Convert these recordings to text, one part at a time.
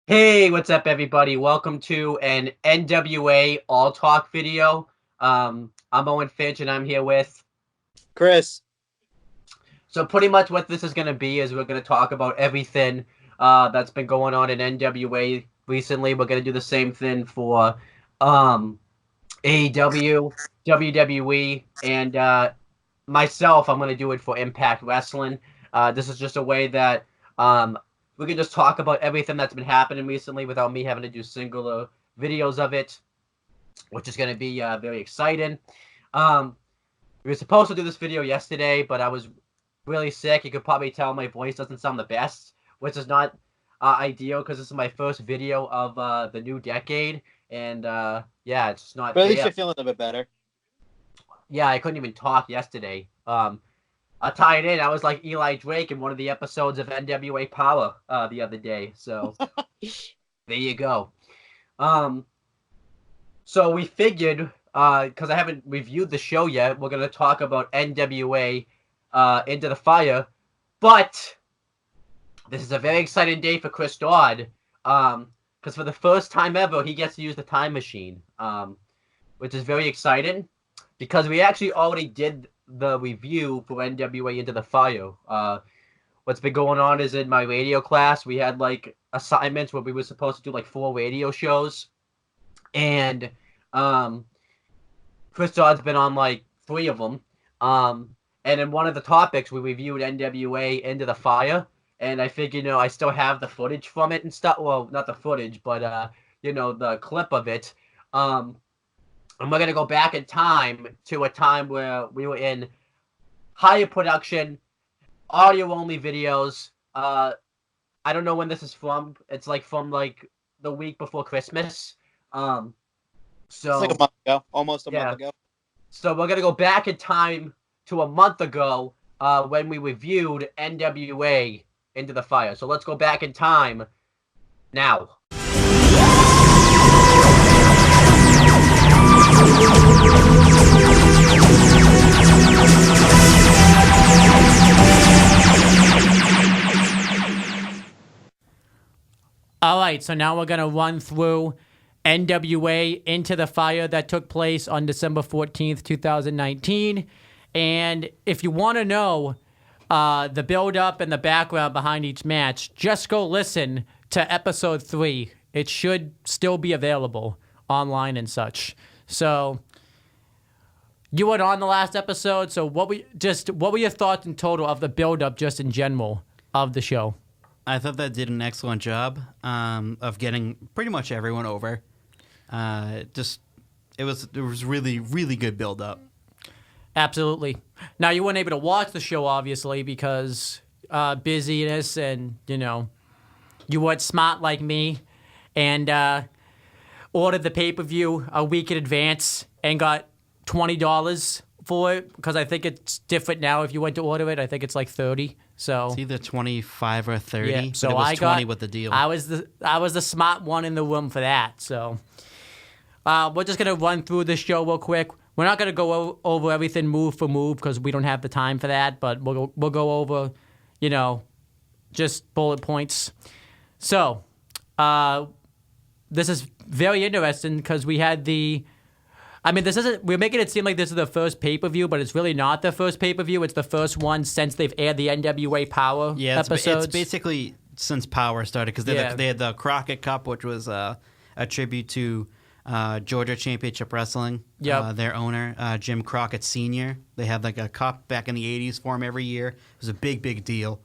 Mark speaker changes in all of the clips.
Speaker 1: Hey, what's up, everybody? Welcome to an NWA All Talk video. I'm Owen Finch, and I'm here with.
Speaker 2: Chris.
Speaker 1: So pretty much what this is going to be is we're going to talk about everything that's been going on in NWA recently. We're going to do the same thing for um, AEW, WWE, and myself. I'm going to do it for Impact Wrestling. This is just a way that um, we can just talk about everything that's been happening recently without me having to do singular videos of it, which is going to be very exciting. Um, we were supposed to do this video yesterday, but I was really sick. You could probably tell my voice doesn't sound the best, which is not ideal because this is my first video of the new decade, and yeah, it's just not
Speaker 2: But at least
Speaker 1: there.
Speaker 2: you're feeling a bit better.
Speaker 1: Yeah, I couldn't even talk yesterday. I tied in. I was like Eli Drake in one of the episodes of NWA Power the other day. So there you go. Um, so we figured, because I haven't reviewed the show yet, we're gonna talk about NWA Into the Fire, but this is a very exciting day for Chris Dodd, because for the first time ever, he gets to use the time machine, which is very exciting, because we actually already did the review for NWA Into the Fire. What's been going on is in my radio class, we had like assignments where we were supposed to do like 4 radio shows, and Chris Dodd's been on like 3 of them. And in one of the topics, we reviewed NWA Into the Fire, and I figured, I still have the footage from it and stuff. Well, not the footage, but the clip of it. And we're gonna go back in time to a time where we were in higher production, audio only videos. I don't know when this is from. It's like from like the week before Christmas. So
Speaker 2: It's like a month ago, almost a
Speaker 1: yeah.
Speaker 2: month ago.
Speaker 1: So we're gonna go back in time to a month ago when we reviewed NWA Into the Fire. So let's go back in time now.
Speaker 3: All right, so now we're going to run through NWA Into the Fire that took place on December 14th, 2019. And if you want to know the build-up and the background behind each match, just go listen to episode 3. It should still be available online and such. So you were on the last episode, so what were your thoughts in total of the build-up just in general of the show?
Speaker 4: I thought that did an excellent job of getting pretty much everyone over. It was really, really good build up.
Speaker 3: Absolutely. Now you weren't able to watch the show obviously because busyness and you weren't smart like me and ordered the pay-per-view a week in advance and got $20 for it because I think it's different now if you went to order it. I think it's like $30. So
Speaker 4: It's either 25 or 30.
Speaker 3: yeah,
Speaker 4: but
Speaker 3: so
Speaker 4: it was
Speaker 3: I
Speaker 4: 20
Speaker 3: got
Speaker 4: with the deal.
Speaker 3: I was the smart one in the room for that. So we're just gonna run through this show real quick. We're not gonna go over everything move for move because we don't have the time for that. But we'll go over, just bullet points. So this is very interesting because we had we're making it seem like this is the first pay-per-view, but it's really not the first pay-per-view. It's the first one since they've aired the NWA Power episodes.
Speaker 4: It's basically since Power started because they had the Crockett Cup, which was a tribute to Georgia Championship Wrestling.
Speaker 3: Yep.
Speaker 4: Their owner, Jim Crockett Sr. They had like a cup back in the 80s for him every year. It was a big, big deal.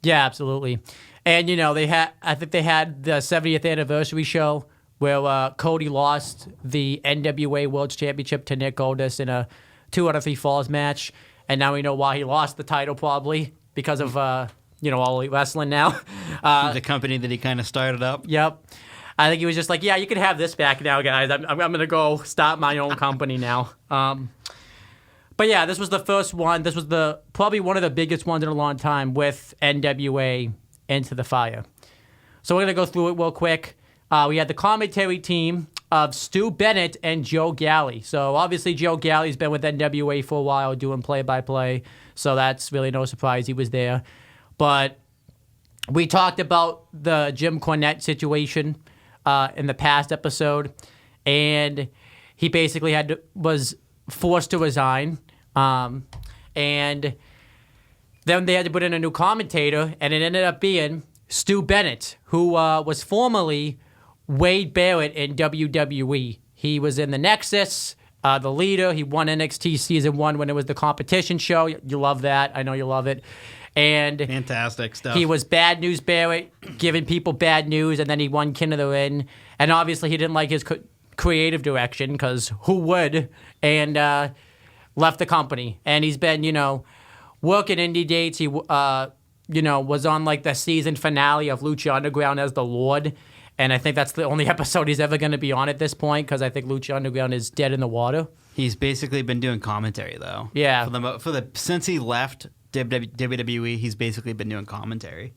Speaker 3: Yeah, absolutely. And, I think they had the 70th anniversary show where Cody lost the NWA World Championship to Nick Aldous in a 2 out of 3 falls match. And now we know why he lost the title, probably because of, All Elite Wrestling now.
Speaker 4: The company that he kind of started up.
Speaker 3: Yep. I think he was just like, yeah, you can have this back now, guys. I'm going to go start my own company now. But yeah, this was the first one. This was probably one of the biggest ones in a long time with NWA Into the Fire. So we're going to go through it real quick. We had the commentary team of Stu Bennett and Joe Galley. So obviously Joe Galley's been with NWA for a while doing play-by-play, so that's really no surprise he was there. But we talked about the Jim Cornette situation in the past episode, and he basically was forced to resign, and then they had to put in a new commentator, and it ended up being Stu Bennett, who was formerly Wade Barrett in WWE. He was in the Nexus, the leader. He won NXT Season 1 when it was the competition show. You love that. I know you love it. And
Speaker 4: fantastic stuff.
Speaker 3: He was Bad News Barrett, giving people bad news, and then he won King of the Ring. And obviously he didn't like his creative direction, because who would? And left the company. And he's been, working indie dates. He, was on like the season finale of Lucha Underground as the Lord. And I think that's the only episode he's ever going to be on at this point, because I think Lucha Underground is dead in the water.
Speaker 4: He's basically been doing commentary, though.
Speaker 3: Yeah.
Speaker 4: Since he left WWE, he's basically been doing commentary.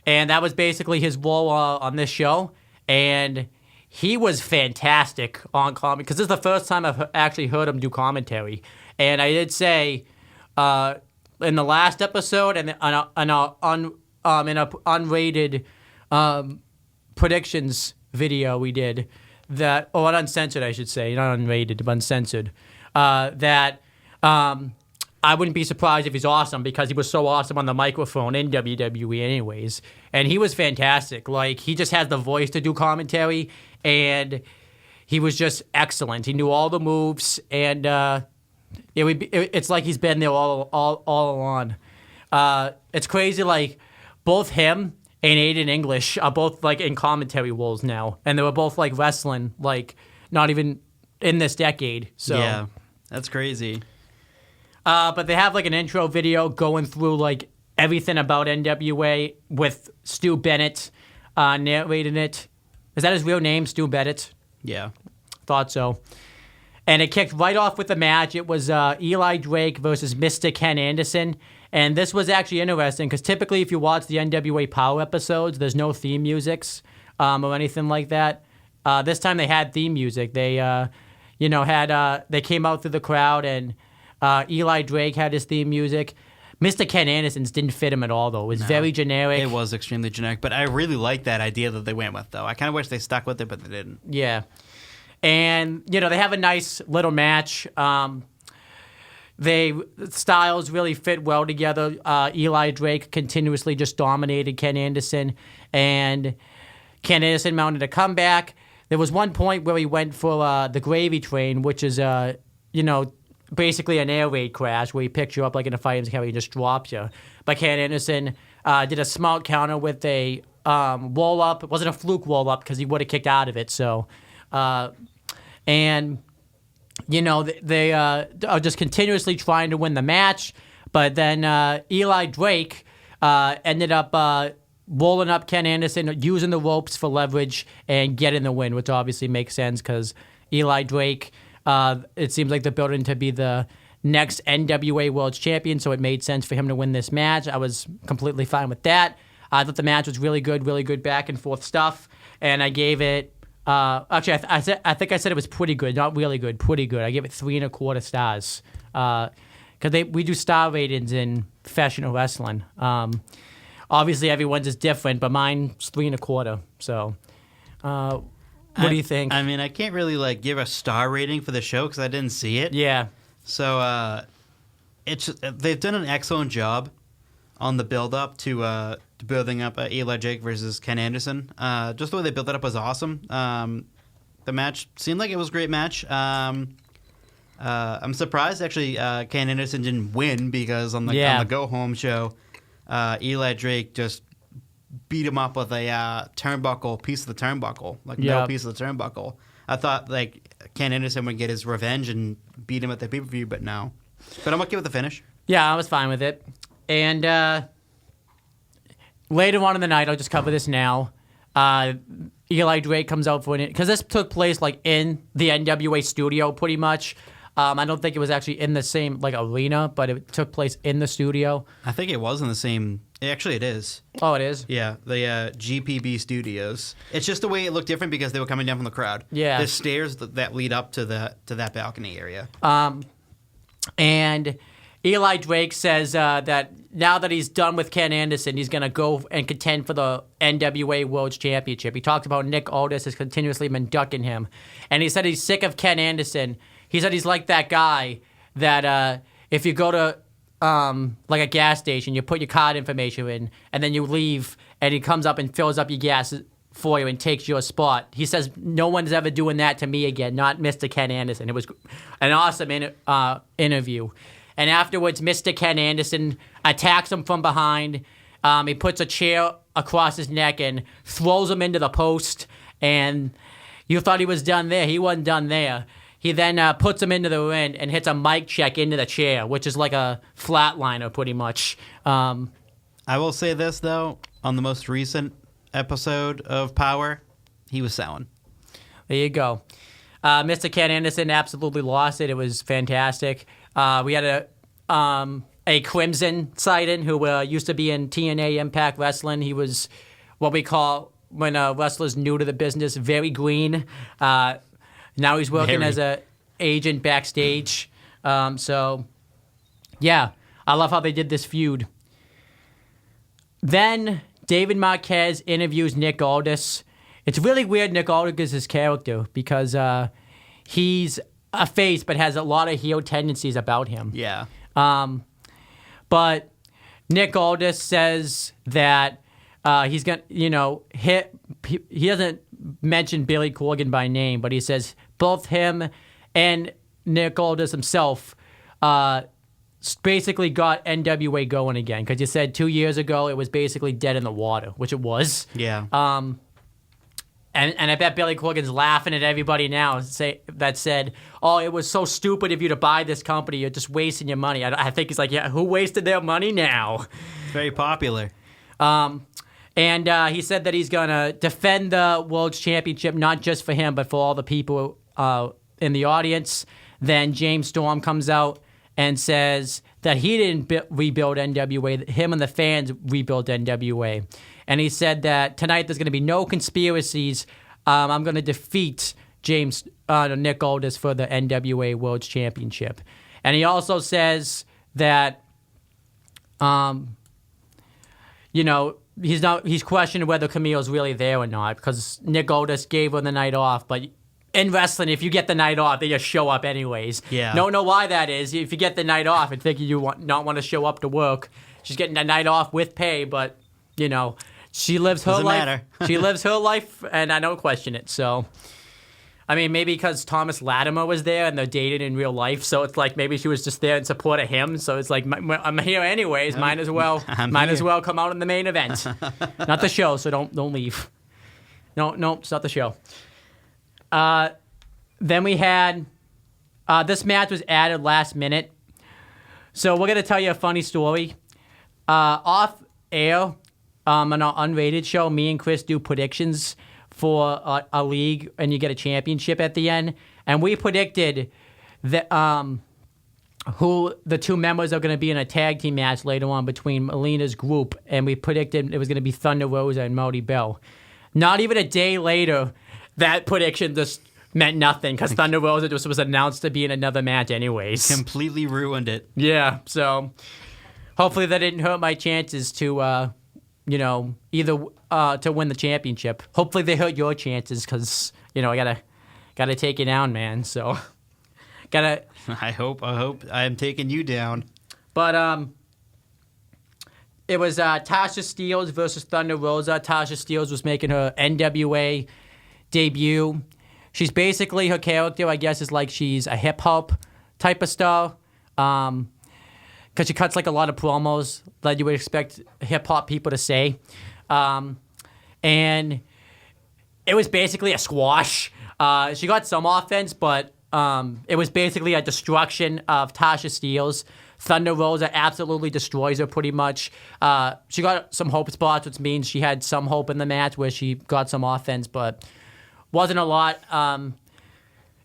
Speaker 3: And that was basically his role on this show. And he was fantastic on commentary, because this is the first time I've actually heard him do commentary. And I did say in the last episode and in a unrated predictions video we did, that, or uncensored, I should say, not unrated, but uncensored, that I wouldn't be surprised if he's awesome, because he was so awesome on the microphone in WWE anyways. And he was fantastic. Like, he just has the voice to do commentary, and he was just excellent. He knew all the moves, and it's like he's been there all along. It's crazy, like, both him and Aiden English are both, like, in commentary roles now. And they were both, like, wrestling, like, not even in this decade. So
Speaker 4: yeah, that's crazy.
Speaker 3: But they have, like, an intro video going through, like, everything about NWA with Stu Bennett narrating it. Is that his real name, Stu Bennett?
Speaker 4: Yeah.
Speaker 3: Thought so. And it kicked right off with the match. It was Eli Drake versus Mr. Ken Anderson. And this was actually interesting, because typically if you watch the NWA Power episodes, there's no theme musics or anything like that. This time they had theme music. They, they came out through the crowd, and Eli Drake had his theme music. Mr. Ken Anderson's didn't fit him at all, though. It was very generic.
Speaker 4: It was extremely generic, but I really like that idea that they went with, though. I kind of wish they stuck with it, but they didn't.
Speaker 3: Yeah. And, they have a nice little match. Styles really fit well together. Eli Drake continuously just dominated Ken Anderson, and Ken Anderson mounted a comeback. There was one point where he went for the gravy train, which is, basically an air raid crash where he picks you up like in a fighting carry and just drops you. But Ken Anderson did a smart counter with a roll-up. It wasn't a fluke roll-up, because he would have kicked out of it. So, they are just continuously trying to win the match. But then Eli Drake ended up rolling up Ken Anderson, using the ropes for leverage, and getting the win, which obviously makes sense, because Eli Drake, it seems like they're building to be the next NWA World Champion, so it made sense for him to win this match. I was completely fine with that. I thought the match was really good back and forth stuff, and I gave it. Actually, I think I said it was pretty good, not really good, pretty good. I gave it 3.25 stars, because we do star ratings in professional wrestling. Obviously, everyone's is different, but mine's 3.25. So, what do you think?
Speaker 4: I mean, I can't really give a star rating for the show because I didn't see it.
Speaker 3: Yeah.
Speaker 4: So they've done an excellent job on the build up to building up Eli Drake versus Ken Anderson. Just the way they built that up was awesome. The match seemed like it was a great match. I'm surprised actually Ken Anderson didn't win, because on the go home show, Eli Drake just beat him up with a piece of the turnbuckle, no piece of the turnbuckle. I thought Ken Anderson would get his revenge and beat him at the pay-per-view, but no. But I'm okay with the finish.
Speaker 3: Yeah, I was fine with it. And later on in the night, I'll just cover this now. Eli Drake comes out for it, because this took place in the NWA studio pretty much. I don't think it was actually in the same arena, but it took place in the studio.
Speaker 4: I think it was in the same. Actually, it is.
Speaker 3: Oh, it is?
Speaker 4: Yeah, the GPB Studios. It's just the way it looked different because they were coming down from the crowd.
Speaker 3: Yeah.
Speaker 4: There's stairs that lead up to that balcony area.
Speaker 3: And Eli Drake says that now that he's done with Ken Anderson, he's going to go and contend for the NWA World Championship. He talked about Nick Aldous has continuously been ducking him. And he said he's sick of Ken Anderson. He said he's like that guy that if you go to like a gas station, you put your card information in, and then you leave, and he comes up and fills up your gas for you and takes your spot. He says no one's ever doing that to me again, not Mr. Ken Anderson. It was an awesome interview. And afterwards, Mr. Ken Anderson attacks him from behind. He puts a chair across his neck and throws him into the post. And you thought he was done there. He wasn't done there. He then puts him into the ring and hits a mic check into the chair, which is like a flatliner pretty much.
Speaker 4: I will say this, though. On the most recent episode of Power, he was selling.
Speaker 3: There you go. Mr. Ken Anderson absolutely lost it. It was fantastic. We had a Crimson sighting who used to be in TNA Impact Wrestling. He was what we call, when a wrestler's new to the business, very green. Now he's working as a agent backstage. So, yeah, I love how they did this feud. Then David Marquez interviews Nick Aldis. It's really weird, Nick Aldis' character, because he's a face but has a lot of heel tendencies about him.
Speaker 4: Yeah.
Speaker 3: But Nick Aldis says that he's going to, he doesn't mention Billy Corgan by name, but he says both him and Nick Aldis himself basically got NWA going again, because you said 2 years ago it was basically dead in the water, which it was.
Speaker 4: Yeah.
Speaker 3: And I bet Billy Corgan's laughing at everybody now that said, oh, it was so stupid of you to buy this company. You're just wasting your money. I think he's like, yeah, who wasted their money now?
Speaker 4: Very popular.
Speaker 3: And he said that he's going to defend the World Championship, not just for him, but for all the people in the audience. Then James Storm comes out and says that he didn't rebuild NWA. Him and the fans rebuilt NWA. And he said that tonight there's going to be no conspiracies. I'm going to defeat Nick Aldis for the NWA World Championship. And he also says that, he's questioning whether Camille's really there or not, because Nick Aldis gave her the night off. But in wrestling, if you get the night off, they just show up anyways.
Speaker 4: Yeah.
Speaker 3: Don't know why that is. If you get the night off and think not want to show up to work, she's getting a night off with pay, but, she lives her
Speaker 4: Doesn't
Speaker 3: life.
Speaker 4: matter.
Speaker 3: She lives her life, and I don't question it. So, I mean, maybe because Thomas Latimer was there and they're dating in real life, so it's like maybe she was just there in support of him. So it's like, I'm here anyways. Might as well come out in the main event, not the show. So don't leave. No, it's not the show. Then we had this match was added last minute. So we're gonna tell you a funny story. Off air. On our unrated show, me and Chris do predictions for a league, and you get a championship at the end. And we predicted that who the two members are going to be in a tag team match later on between Melina's group, and we predicted it was going to be Thunder Rosa and Marty Bell. Not even a day later, that prediction just meant nothing, because Thunder Rosa just was announced to be in another match anyways.
Speaker 4: Completely ruined it.
Speaker 3: Yeah, so hopefully that didn't hurt my chances to... either to win the championship. Hopefully they hurt your chances, because I gotta take you down, man. So gotta.
Speaker 4: I hope I am taking you down.
Speaker 3: But it was Tasha Steele versus Thunder Rosa. Tasha Steele was making her NWA debut. She's basically, her character, I guess, is like she's a hip hop type of star. Because she cuts like a lot of promos that you would expect hip-hop people to say. And it was basically a squash. She got some offense, but it was basically a destruction of Tasha Steele's. Thunder Rosa absolutely destroys her pretty much. She got some hope spots, which means she had some hope in the match where she got some offense, but wasn't a lot.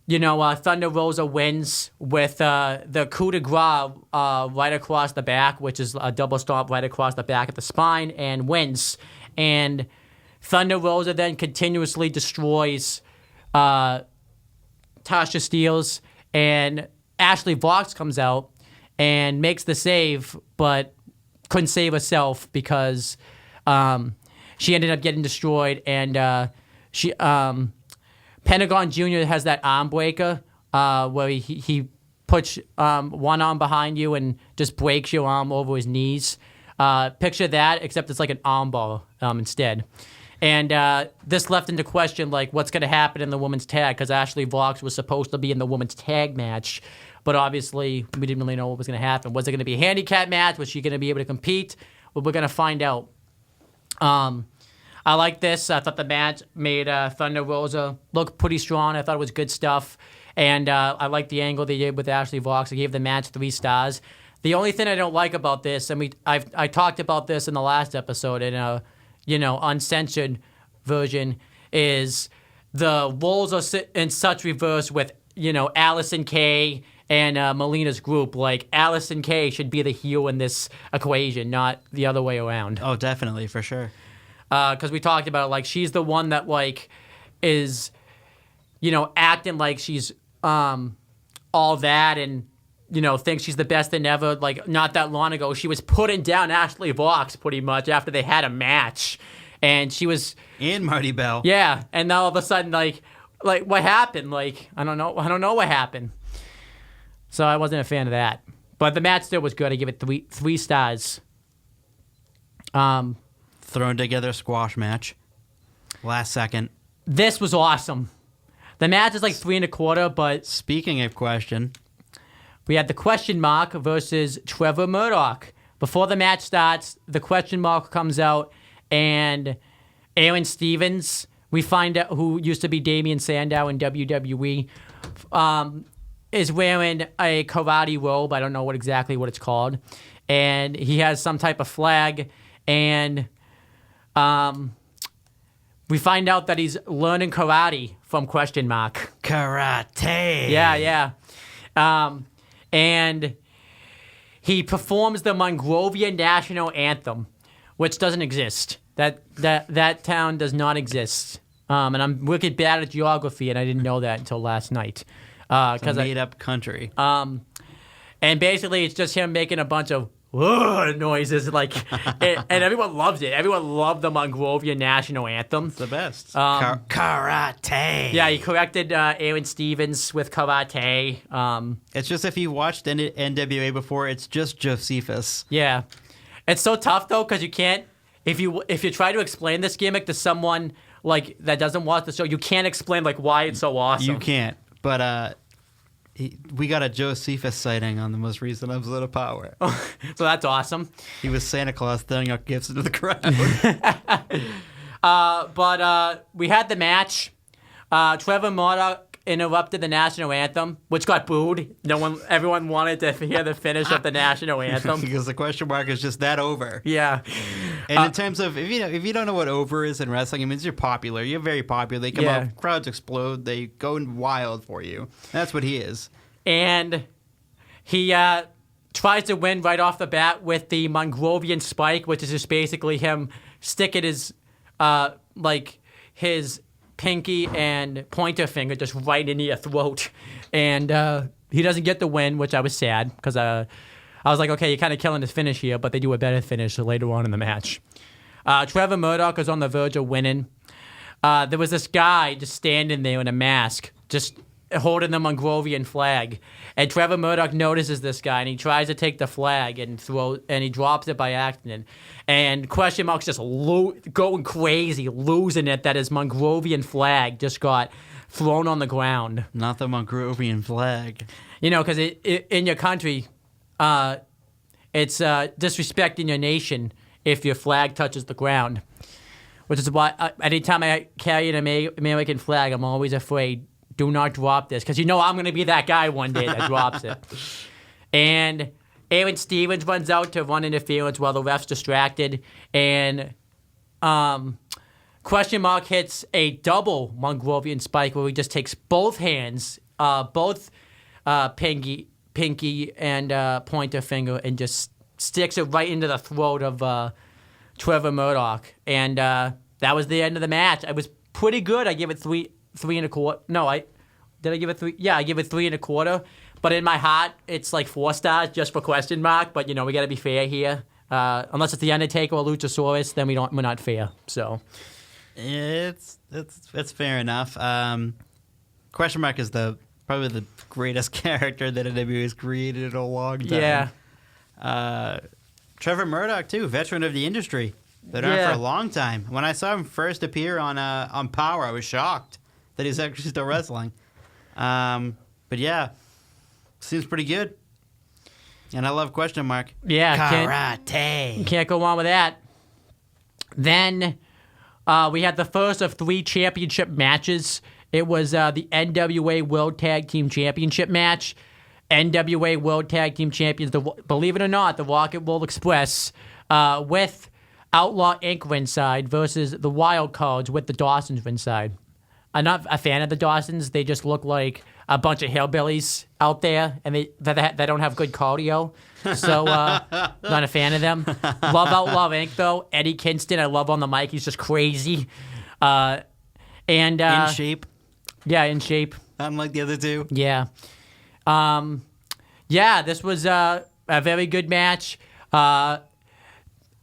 Speaker 3: Thunder Rosa wins with the coup de grace right across the back, which is a double stomp right across the back of the spine, and wins. And Thunder Rosa then continuously destroys Tasha Steele's, and Ashley Vox comes out and makes the save, but couldn't save herself because she ended up getting destroyed. And she Pentagon Jr. has that arm breaker where he puts one arm behind you and just breaks your arm over his knees. Picture that, except it's like an arm bar instead. And this left into question, like, what's going to happen in the women's tag, because Ashley Vox was supposed to be in the women's tag match, but obviously we didn't really know what was going to happen. Was it going to be a handicap match? Was she going to be able to compete? Well, we're going to find out. I like this. I thought the match made Thunder Rosa look pretty strong. I thought it was good stuff. And I like the angle they did with Ashley Vox. I gave the match 3 stars. The only thing I don't like about this, and I talked about this in the last episode in a uncensored version, is the roles are in such reverse with Allison Kay and Melina's group. Like, Allison Kay should be the heel in this equation, not the other way around.
Speaker 4: Oh, definitely, for sure.
Speaker 3: Because we talked about it, like, she's the one that like is acting like she's all that and thinks she's the best than ever. Like, not that long ago, she was putting down Ashley Vox pretty much after they had a match, and she was
Speaker 4: and Marty Bell.
Speaker 3: Yeah, and now all of a sudden, like what happened? Like, I don't know what happened. So I wasn't a fan of that, but the match still was good. I give it 3 stars.
Speaker 4: Thrown together squash match, last second.
Speaker 3: This was awesome. The match is like 3 1/4, but
Speaker 4: Speaking of question,
Speaker 3: we had the question mark versus Trevor Murdoch. Before the match starts, the question mark comes out, and Aaron Stevens, we find out, who used to be Damian Sandow in WWE, is wearing a karate robe. I don't know exactly what it's called. And he has some type of flag, and we find out that he's learning karate from question mark.
Speaker 4: karate.
Speaker 3: Yeah. And he performs the Mongrovian national anthem, which doesn't exist. That town does not exist. And I'm wicked bad at geography, and I didn't know that until last night.
Speaker 4: It's a made-up country.
Speaker 3: And basically, it's just him making a bunch of noises, like, and everyone loves it. Everyone loved the Mongrovian national anthem.
Speaker 4: It's the best.
Speaker 3: Karate. Yeah, he corrected Aaron Stevens with karate.
Speaker 4: It's just, if you watched NWA before, it's just Josephus.
Speaker 3: Yeah, it's so tough though, because you can't. If you try to explain this gimmick to someone like that doesn't watch the show, you can't explain like why it's so awesome.
Speaker 4: You can't. But we got a Josephus sighting on the most recent episode of Power.
Speaker 3: So that's awesome.
Speaker 4: He was Santa Claus throwing out gifts into the crowd.
Speaker 3: But we had the match. Trevor Murdoch interrupted the national anthem, which got booed. Everyone wanted to hear the finish of the national anthem
Speaker 4: because the question mark is just that over.
Speaker 3: Yeah.
Speaker 4: And in terms of, if you don't know what over is in wrestling, it means you're popular. You're very popular. They come out, crowds explode. They go wild for you. That's what he is. And
Speaker 3: he tries to win right off the bat with the Mongrovian spike, which is just basically him sticking his his pinky and pointer finger just right into your throat. And he doesn't get the win, which I was sad, because I was like, okay, you're kind of killing his finish here, but they do a better finish later on in the match. Trevor Murdoch is on the verge of winning. There was this guy just standing there in a mask, just holding the Mongrovian flag. And Trevor Murdoch notices this guy, and he tries to take the flag and he drops it by accident. And question mark's just going crazy, losing it that his Mongrovian flag just got thrown on the ground.
Speaker 4: Not the Mongrovian flag.
Speaker 3: Because in your country, it's disrespecting your nation if your flag touches the ground. Which is why anytime I carry an American flag, I'm always afraid, do not drop this, because I'm going to be that guy one day that drops it. And Aaron Stevens runs out to run interference while the ref's distracted, and question mark hits a double Mongrovian spike where he just takes both hands, both pinky and pointer finger, and just sticks it right into the throat of Trevor Murdoch. And that was the end of the match. I was pretty good. I give it 3 1/4. No, did I give it 3? Yeah, I give it 3 1/4. But in my heart, it's like 4 stars just for question mark. But, we got to be fair here. Unless it's The Undertaker or Luchasaurus, then we're not fair. So
Speaker 4: It's fair enough. Question mark is probably the greatest character that NWA has created in a long time.
Speaker 3: Yeah.
Speaker 4: Trevor Murdoch, too, veteran of the industry. Been around for a long time. When I saw him first appear on Power, I was shocked that he's actually still wrestling. But yeah, seems pretty good. And I love question mark.
Speaker 3: Yeah.
Speaker 4: Karate.
Speaker 3: Can't go on with that. Then we had the first of 3 championship matches. It was the NWA World Tag Team Championship match. NWA World Tag Team Champions, believe it or not, the Rock and Roll Express, with Outlaw Inc. ringside versus the Wild Cards with the Dawsons ringside. I'm not a fan of the Dawsons. They just look like a bunch of hillbillies out there, and they don't have good cardio. So, not a fan of them. Love Outlaw Inc., though. Eddie Kingston, I love on the mic. He's just crazy. In
Speaker 4: shape.
Speaker 3: Yeah, in shape.
Speaker 4: Unlike the other two.
Speaker 3: Yeah. This was a very good match.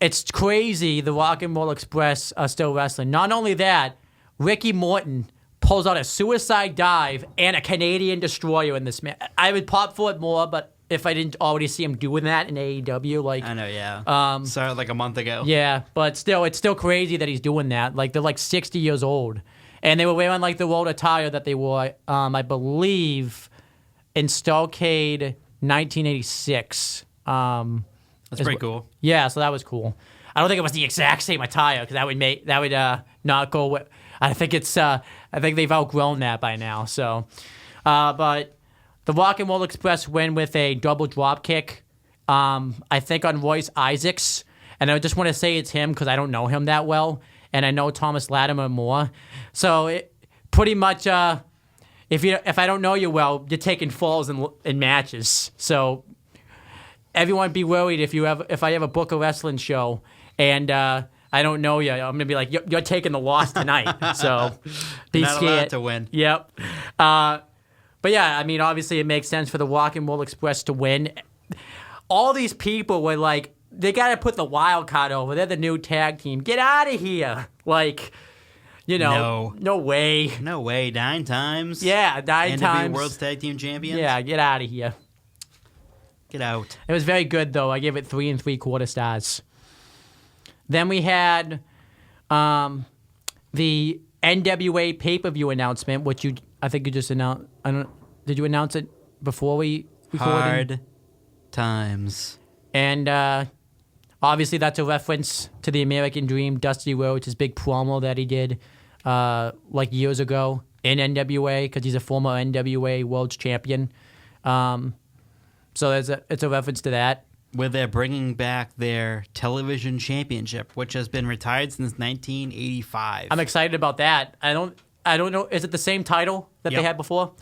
Speaker 3: It's crazy the Rock and Roll Express are still wrestling. Not only that, Ricky Morton pulls out a suicide dive and a Canadian destroyer in this match. I would pop for it more, but if I didn't already see him doing that in AEW,
Speaker 4: I know, yeah. Started like a month ago.
Speaker 3: Yeah, but still, it's still crazy that he's doing that. Like, they're like 60 years old. And they were wearing like the old attire that they wore, I believe, in Starrcade 1986.
Speaker 4: That's pretty cool.
Speaker 3: Yeah, so that was cool. I don't think it was the exact same attire because that would not go with. I think they've outgrown that by now. So, but the Rock and Roll Express win with a double drop kick. I think on Royce Isaacs, and I just want to say it's him because I don't know him that well, and I know Thomas Latimer more. So pretty much, if I don't know you well, you're taking falls in matches. So everyone be worried if I ever book a wrestling show and I don't know you, I'm gonna be like, you're taking the loss tonight. So be
Speaker 4: not
Speaker 3: scared
Speaker 4: allowed to win.
Speaker 3: Yep. But yeah, I mean, obviously it makes sense for the Rock and Roll Express to win. All these people were like, they got to put the wild card over. They're the new tag team. Get out of here. Like, no way.
Speaker 4: No way. 9 times.
Speaker 3: Yeah, 9 times.
Speaker 4: NWA World Tag Team Champions.
Speaker 3: Yeah, get out of here.
Speaker 4: Get out.
Speaker 3: It was very good, though. I gave it 3 3/4 stars. Then we had the NWA pay-per-view announcement, which I think you just announced. Did you announce it before we recorded?
Speaker 4: Hard times.
Speaker 3: And obviously that's a reference to the American Dream, Dusty Rhodes' big promo that he did like years ago in NWA because he's a former NWA World Champion. So it's a reference to that.
Speaker 4: Where they're bringing back their television championship, which has been retired since 1985.
Speaker 3: I'm excited about that. I don't know. Is it the same title that they had before?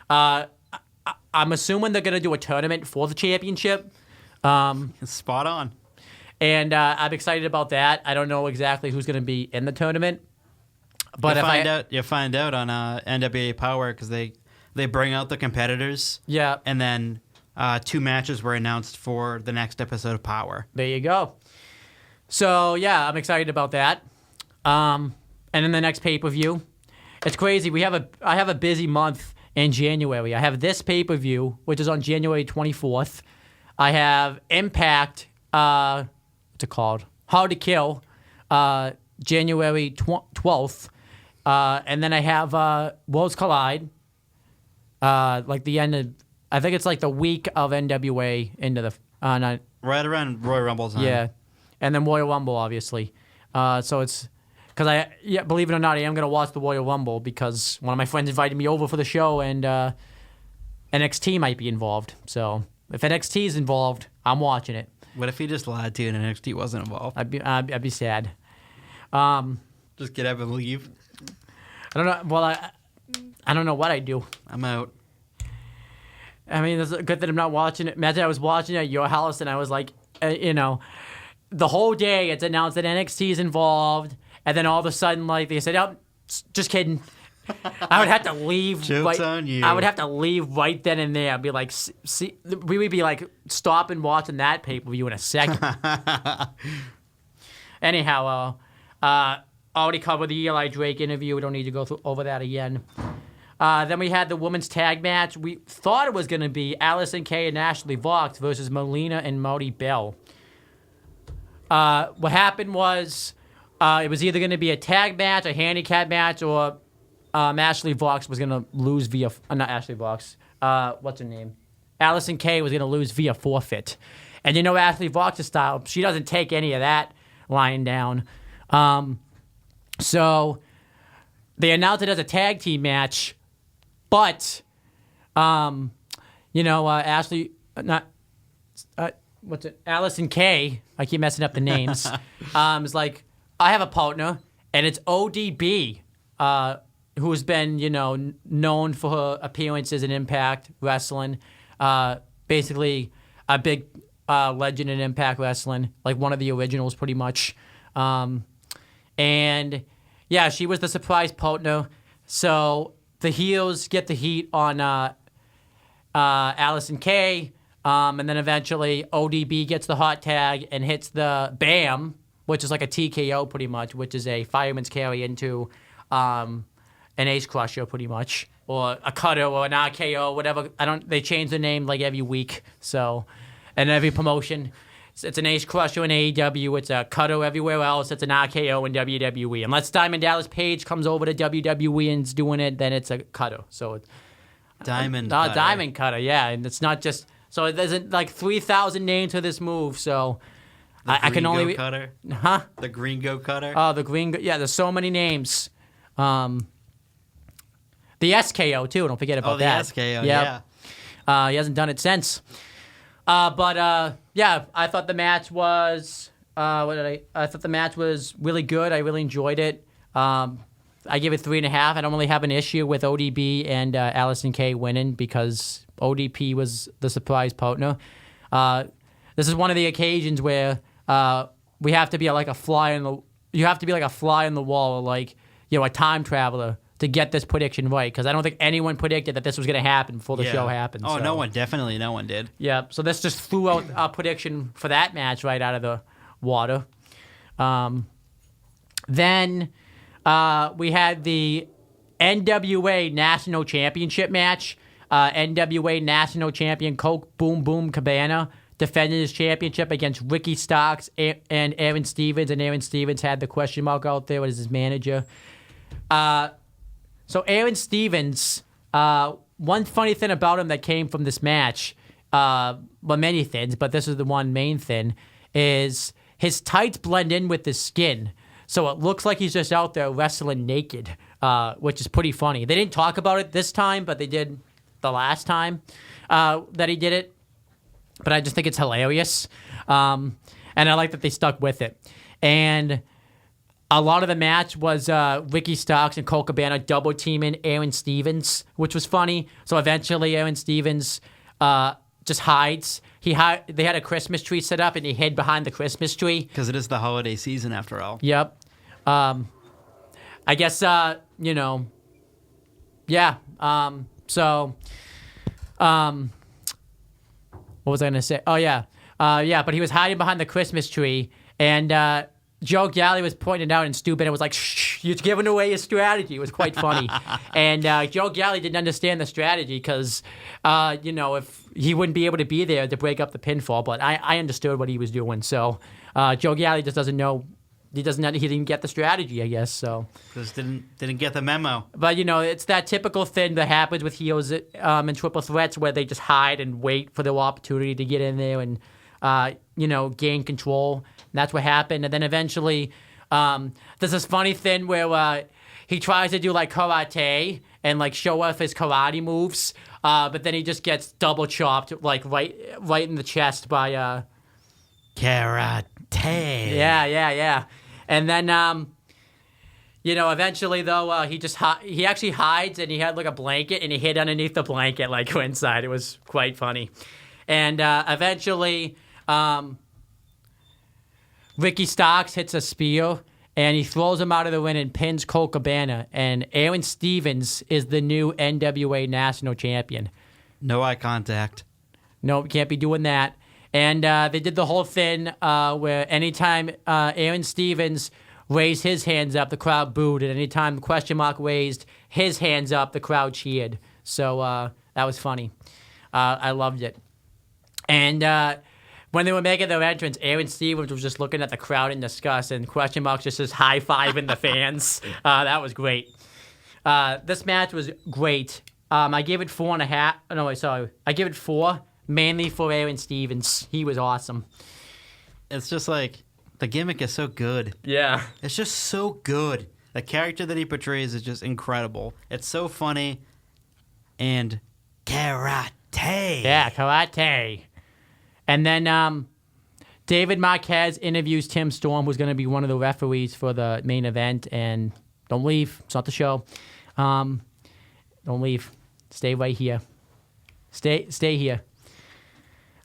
Speaker 3: I'm assuming they're going to do a tournament for the championship.
Speaker 4: Spot on.
Speaker 3: And I'm excited about that. I don't know exactly who's going to be in the tournament. But
Speaker 4: you'll find out on NWA Power because they bring out the competitors.
Speaker 3: Yeah.
Speaker 4: And then 2 matches were announced for the next episode of Power.
Speaker 3: There you go. So, yeah, I'm excited about that. And then the next pay-per-view. It's crazy. I have a busy month in January. I have this pay-per-view, which is on January 24th. I have Impact, what's it called? Hard to Kill, January 12th. And then I have Worlds Collide, like the end of, I think it's like the week of NWA into the...
Speaker 4: right around Royal Rumble time.
Speaker 3: Yeah. And then Royal Rumble, obviously. So it's... Because believe it or not, I am going to watch the Royal Rumble because one of my friends invited me over for the show and NXT might be involved. So if NXT is involved, I'm watching it.
Speaker 4: What if he just lied to you and NXT wasn't involved?
Speaker 3: I'd be sad.
Speaker 4: Just get up and leave.
Speaker 3: I don't know. Well, I don't know what I'd do.
Speaker 4: I'm out.
Speaker 3: I mean, it's good that I'm not watching it. Imagine I was watching it at your house and I was like, the whole day it's announced that NXT is involved. And then all of a sudden, like, they said, oh, just kidding. I would have to leave.
Speaker 4: Joke's on you.
Speaker 3: I would have to leave right then and there. I'd be like, see, we would be like, stopping watching that pay-per-view in a second. Anyhow, already covered the Eli Drake interview. We don't need to go over that again. Then we had the women's tag match. We thought it was going to be Allison Kay and Ashley Vox versus Melina and Marty Bell. What happened was it was either going to be a tag match, a handicap match, or Ashley Vox was going to lose via... not Ashley Vox. What's her name? Allison Kay was going to lose via forfeit. And you know Ashley Vox's style. She doesn't take any of that lying down. So they announced it as a tag team match, but, Ashley... Allison Kay, I keep messing up the names, is like, I have a partner, and it's ODB, who's been, known for her appearances in Impact Wrestling, basically a big legend in Impact Wrestling, like one of the originals pretty much. And, yeah, she was the surprise partner, so the heels get the heat on Allison Kay, and then eventually ODB gets the hot tag and hits the BAM, which is like a TKO pretty much, which is a fireman's carry into an ace crusher pretty much, or a cutter or an RKO, whatever. They change the name like every week. So, and every promotion, it's an ace crusher in AEW. It's a cutter everywhere else. It's an RKO in WWE. Unless Diamond Dallas Page comes over to WWE and is doing it, then it's a cutter. So,
Speaker 4: Diamond cutter.
Speaker 3: Diamond cutter, yeah. And it's not just... So there's like 3,000 names for this move, so I can only...
Speaker 4: cutter?
Speaker 3: Huh?
Speaker 4: The Gringo cutter?
Speaker 3: Oh, the Gringo... Yeah, there's so many names. The SKO, too. Don't forget about that.
Speaker 4: Oh, the SKO, yeah.
Speaker 3: He hasn't done it since. But I thought the match was... I thought the match was really good. I really enjoyed it. I give it 3.5. I don't really have an issue with ODB and Allison Kay winning because ODP was the surprise partner. This is one of the occasions where we have to be like a fly in the... You have to be like a fly in the wall, or like, a time traveler to get this prediction right, because I don't think anyone predicted that this was going to happen before the show happened.
Speaker 4: Oh,
Speaker 3: so.
Speaker 4: no one. Definitely no one did.
Speaker 3: Yeah, so this just threw out our prediction for that match right out of the water. Then we had the NWA National Championship match. NWA National Champion Coke Boom Boom Cabana defended his championship against Ricky Starks and Aaron Stevens, and Aaron Stevens had the question mark out there as his manager. So Aaron Stevens, one funny thing about him that came from this match, well, many things, but this is the one main thing, is his tights blend in with his skin. So it looks like he's just out there wrestling naked, which is pretty funny. They didn't talk about it this time, but they did the last time that he did it. But I just think it's hilarious. And I like that they stuck with it. And a lot of the match was Ricky Starks and Colt Cabana double teaming Aaron Stevens, which was funny. So eventually Aaron Stevens just hides. They had a Christmas tree set up, and he hid behind the Christmas tree.
Speaker 4: Because it is the holiday season, after all.
Speaker 3: Yep. I guess, yeah. What was I going to say? Oh, yeah. But he was hiding behind the Christmas tree, and Joe Galli was pointing out, and Stu Bennett was like, shh, you're giving away his strategy. It was quite funny. And Joe Galli didn't understand the strategy because, if he wouldn't be able to be there to break up the pinfall, but I understood what he was doing. So Joe Galli just doesn't know. He didn't get the strategy, I guess. So
Speaker 4: just didn't get the memo.
Speaker 3: But it's that typical thing that happens with heels in triple threats where they just hide and wait for their opportunity to get in there and gain control. And that's what happened. And then eventually, there's this funny thing where he tries to do like karate and like show off his karate moves, but then he just gets double chopped like right in the chest by
Speaker 4: karate.
Speaker 3: Yeah. And then eventually though he actually hides, and he had like a blanket, and he hid underneath the blanket like inside. It was quite funny. And eventually Ricky Starks hits a spear, and he throws him out of the ring and pins Colt Cabana. And Aaron Stevens is the new NWA National Champion.
Speaker 4: No eye contact.
Speaker 3: No, can't be doing that. And they did the whole thing where anytime Aaron Stevens raised his hands up, the crowd booed. And anytime question mark raised his hands up, the crowd cheered. So that was funny. I loved it. And when they were making their entrance, Aaron Stevens was just looking at the crowd in disgust, and question marks just high-fiving the fans. That was great. This match was great. I gave it 4.5. No, sorry. I give it 4, mainly for Aaron Stevens. He was awesome.
Speaker 4: It's just like, the gimmick is so good.
Speaker 3: Yeah.
Speaker 4: It's just so good. The character that he portrays is just incredible. It's so funny. And karate.
Speaker 3: Yeah, karate. And then David Marquez interviews Tim Storm, who's going to be one of the referees for the main event. And don't leave. It's not the show. Don't leave. Stay right here. Stay here.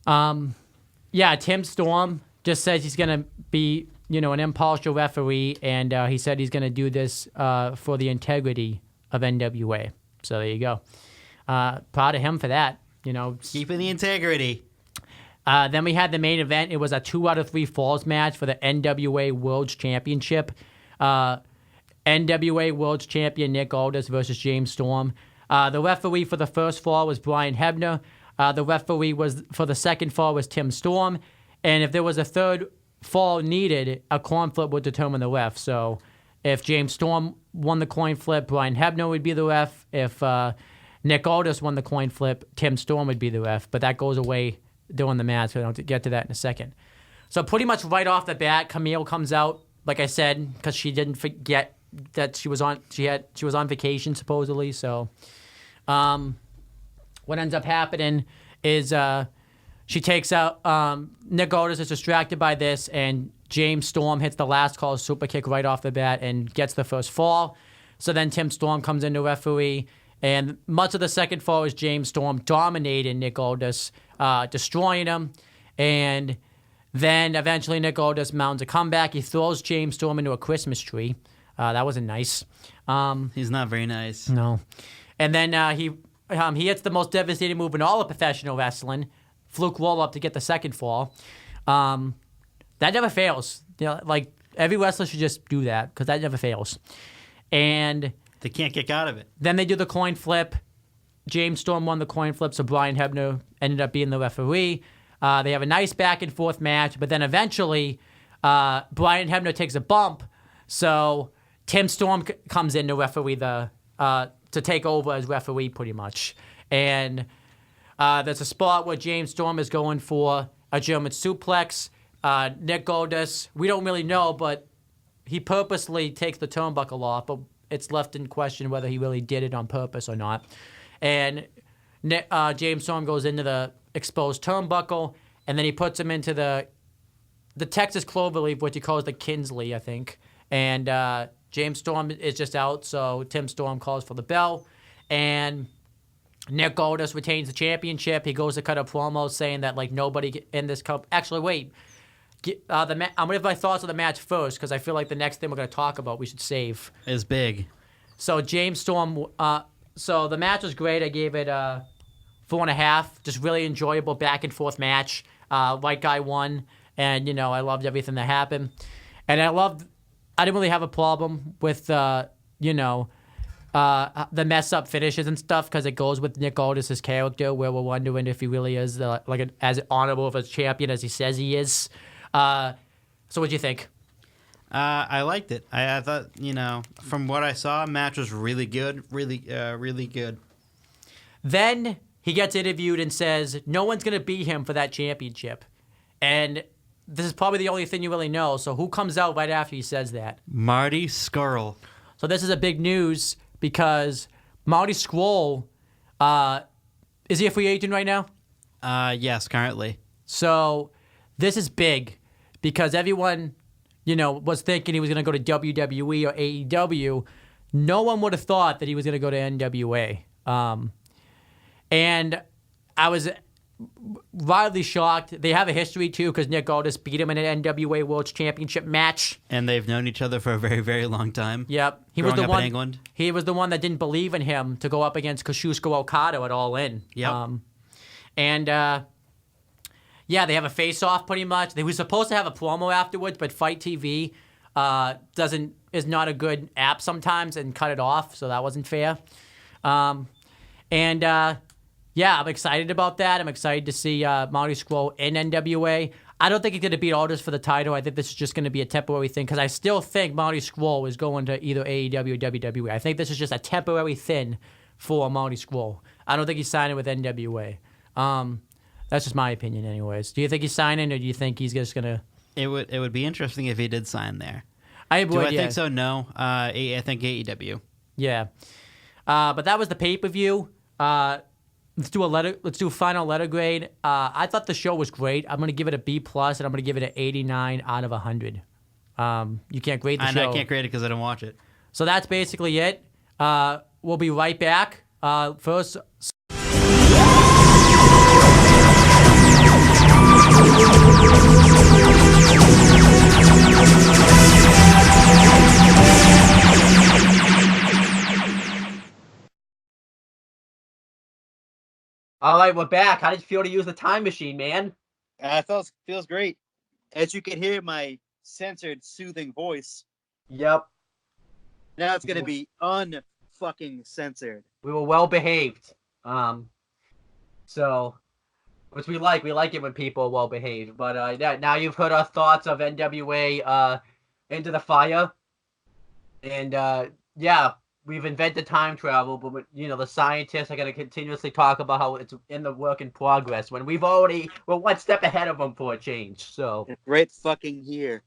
Speaker 3: Yeah, Tim Storm just says he's going to be, an impartial referee, and he said he's going to do this for the integrity of NWA. So there you go. Proud of him for that.
Speaker 4: Keeping the integrity.
Speaker 3: Then we had the main event. It was a 2 out of 3 falls match for the NWA World Championship. NWA World Champion Nick Aldous versus James Storm. The referee for the first fall was Brian Hebner. The referee for the second fall was Tim Storm. And if there was a third fall needed, a coin flip would determine the ref. So if James Storm won the coin flip, Brian Hebner would be the ref. If Nick Aldous won the coin flip, Tim Storm would be the ref. But that goes away during the match, so I'll get to that in a second. So pretty much right off the bat, Camille comes out, like I said, because she didn't forget that she was on vacation supposedly. So what ends up happening is she takes out Nick Aldous is distracted by this, and James Storm hits the last call super kick right off the bat and gets the first fall. So then Tim Storm comes in to referee, and much of the second fall is James Storm dominating Nick Aldous, destroying him, and then eventually Nick Aldous mounts a comeback. He throws James Storm into a Christmas tree. That wasn't nice.
Speaker 4: He's not very nice.
Speaker 3: No. And then he hits the most devastating move in all of professional wrestling, fluke roll-up to get the second fall. That never fails. Like, every wrestler should just do that, because that never fails. And
Speaker 4: they can't kick out of it.
Speaker 3: Then they do the coin flip. James Storm won the coin flip, so Brian Hebner ended up being the referee. They have a nice back-and-forth match, but then eventually Brian Hebner takes a bump, so Tim Storm comes in to referee to take over as referee pretty much. And there's a spot where James Storm is going for a German suplex. Nick Aldous, we don't really know, but he purposely takes the turnbuckle off, but it's left in question whether he really did it on purpose or not. And James Storm goes into the exposed turnbuckle, and then he puts him into the Texas cloverleaf, which he calls the Kinsley, I think. And James Storm is just out, so Tim Storm calls for the bell. And Nick Aldous retains the championship. He goes to cut a promo saying that, like, nobody in this cup. Actually, wait. I'm going to give my thoughts on the match first, because I feel like the next thing we're going to talk about we should save.
Speaker 4: Is big.
Speaker 3: So James Storm, so the match was great. I gave it 4.5. Just really enjoyable back and forth match. White guy won, and I loved everything that happened. And I didn't really have a problem with the mess up finishes and stuff, because it goes with Nick Aldis' character, where we're wondering if he really is as honorable of a champion as he says he is. So what'd you think?
Speaker 4: I liked it. I thought, from what I saw, match was really good. Really good.
Speaker 3: Then he gets interviewed and says, no one's going to beat him for that championship. And this is probably the only thing you really know. So who comes out right after he says that?
Speaker 4: Marty Squall.
Speaker 3: So this is a big news, because Marty Squall, is he a free agent right now?
Speaker 4: Yes, currently.
Speaker 3: So this is big, because everyone, was thinking he was going to go to WWE or AEW. No one would have thought that he was going to go to NWA. And I was wildly shocked. They have a history too because Nick Aldis beat him in an NWA World Championship match.
Speaker 4: And they've known each other for a very, very long time.
Speaker 3: Yep, he
Speaker 4: Growing
Speaker 3: was the
Speaker 4: up
Speaker 3: one.
Speaker 4: in England.
Speaker 3: He was the one that didn't believe in him to go up against Kosciuszko Okada at All In.
Speaker 4: Yep.
Speaker 3: Yeah, they have a face-off pretty much. They were supposed to have a promo afterwards, but Fight TV is not a good app sometimes and cut it off, so that wasn't fair. Yeah, I'm excited about that. I'm excited to see Marty Squall in NWA. I don't think he's going to beat Aldous for the title. I think this is just going to be a temporary thing because I still think Marty Squall is going to either AEW or WWE. I think this is just a temporary thing for Marty Squall. I don't think he's signing with NWA. That's just my opinion anyways. Do you think he's signing or do you think he's just going to...
Speaker 4: It would be interesting if he did sign there.
Speaker 3: I
Speaker 4: think so? No. I think AEW.
Speaker 3: Yeah. But that was the pay-per-view. Let's do a final letter grade. I thought the show was great. I'm going to give it a B+, and I'm going to give it an 89 out of 100. You can't grade the show.
Speaker 4: I can't grade it because I don't watch it.
Speaker 3: So that's basically it. We'll be right back. First...
Speaker 1: All right, we're back. How did you feel to use the time machine, man?
Speaker 2: Feels great. As you can hear my censored, soothing voice.
Speaker 1: Yep.
Speaker 2: Now it's gonna be unfucking censored.
Speaker 1: We were well behaved. So, which we like. We like it when people are well behaved. But now you've heard our thoughts of NWA Into the Fire. And yeah, we've invented time travel, but the scientists are going to continuously talk about how it's in the work in progress when we're one step ahead of them for a change. So
Speaker 2: it's right fucking here.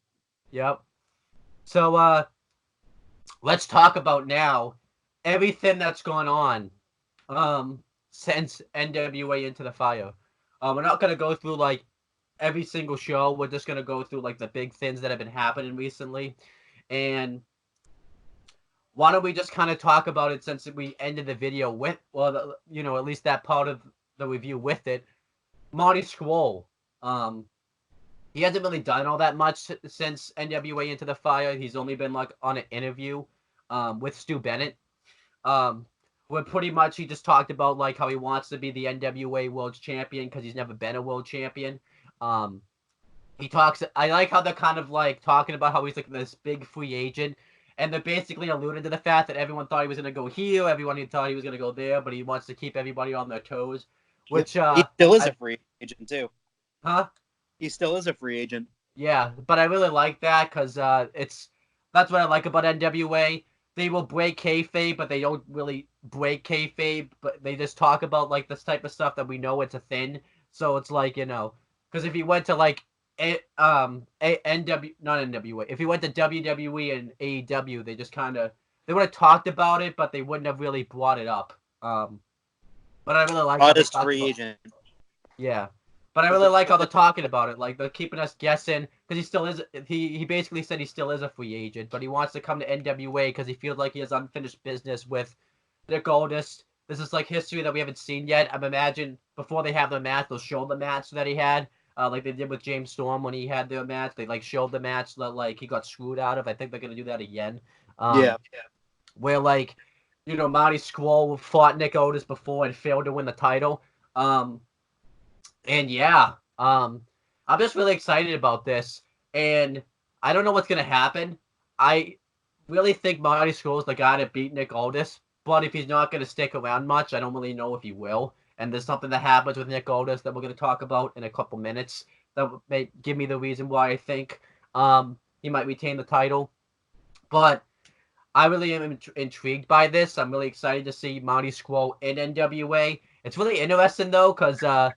Speaker 1: Yep. So let's talk about now everything that's gone on since NWA Into the Fire. We're not going to go through like every single show. We're just going to go through like the big things that have been happening recently. And why don't we just kind of talk about it since we ended the video with, well, at least that part of the review with it. Marty Squall. He hasn't really done all that much since NWA Into the Fire. He's only been like on an interview with Stu Bennett. Where pretty much he just talked about like how he wants to be the NWA World Champion because he's never been a World Champion. He talks. I like how they're kind of like talking about how he's like this big free agent. And they're basically alluding to the fact that everyone thought he was going to go here, everyone thought he was going to go there, but he wants to keep everybody on their toes. Which
Speaker 2: he still is a free agent too.
Speaker 1: Huh?
Speaker 2: He still is a free agent.
Speaker 1: Yeah, but I really like that because that's what I like about NWA. They will break kayfabe, but they don't really break kayfabe. But they just talk about like this type of stuff that we know it's a thing. So it's like because if you went to like not NWA. If he went to WWE and AEW, they just they would have talked about it, but they wouldn't have really brought it up. But I really like
Speaker 2: Modest free agent.
Speaker 1: Yeah, but I really like how they're talking about it. Like they're keeping us guessing because he still is. He basically said he still is a free agent, but he wants to come to NWA because he feels like he has unfinished business with Nick Aldis. This is like history that we haven't seen yet. I imagine before they have the match, they'll show the match that he had. Like they did with James Storm when he had their match. They like showed the match that like he got screwed out of. I think they're gonna do that again.
Speaker 2: Yeah.
Speaker 1: Where like, Marty Squall fought Nick Otis before and failed to win the title. And yeah, I'm just really excited about this. And I don't know what's gonna happen. I really think Marty Squall is the guy to beat Nick Aldis. But if he's not gonna stick around much, I don't really know if he will. And there's something that happens with Nick Aldis that we're going to talk about in a couple minutes that may give me the reason why I think he might retain the title. But I really am intrigued by this. I'm really excited to see Marty Squall in NWA. It's really interesting, though, because I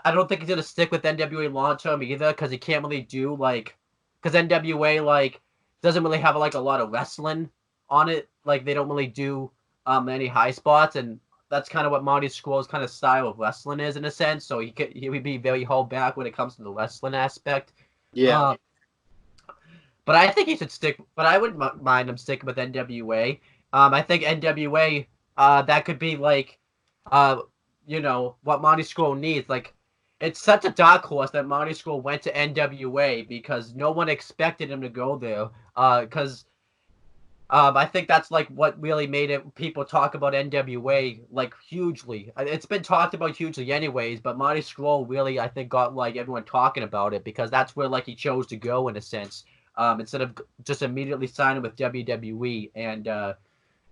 Speaker 1: don't think he's going to stick with NWA long-term either because he can't really do, because NWA, doesn't really have, a lot of wrestling on it. Like, they don't really do any high spots, and that's kind of what Marty Squall's kind of style of wrestling is in a sense. So he would be very held back when it comes to the wrestling aspect.
Speaker 2: Yeah.
Speaker 1: But I think he should stick. But I wouldn't mind him sticking with NWA. I think NWA that could be what Marty Squall needs. Like it's such a dark horse that Marty Squall went to NWA because no one expected him to go there. Because I think that's like what really made it people talk about NWA like hugely. It's been talked about hugely anyways, but Marty Scurll really I think got like everyone talking about it because that's where like he chose to go in a sense. Instead of just immediately signing with WWE and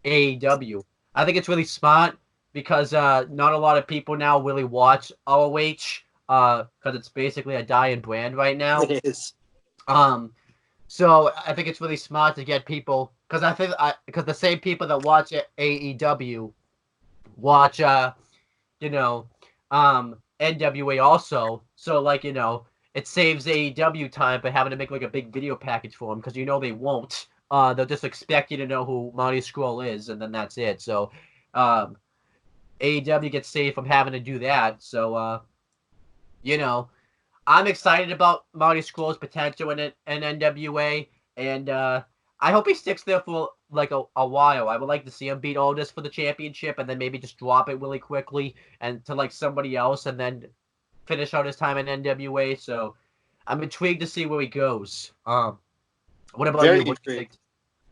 Speaker 1: AEW. I think it's really smart because not a lot of people now really watch ROH because it's basically a dying brand right now.
Speaker 2: It is.
Speaker 1: So I think it's really smart to get people because because the same people that watch AEW watch NWA also. So like it saves AEW time by having to make like a big video package for them because they won't. They'll just expect you to know who Marty Scurll is, and then that's it. So AEW gets saved from having to do that. So I'm excited about Marty Scurll's potential in NWA, and I hope he sticks there for like a while. I would like to see him beat Aldous for the championship, and then maybe just drop it really quickly and to like somebody else, and then finish out his time in NWA. So I'm intrigued to see where he goes. What about
Speaker 2: Very
Speaker 1: you?
Speaker 2: intrigued.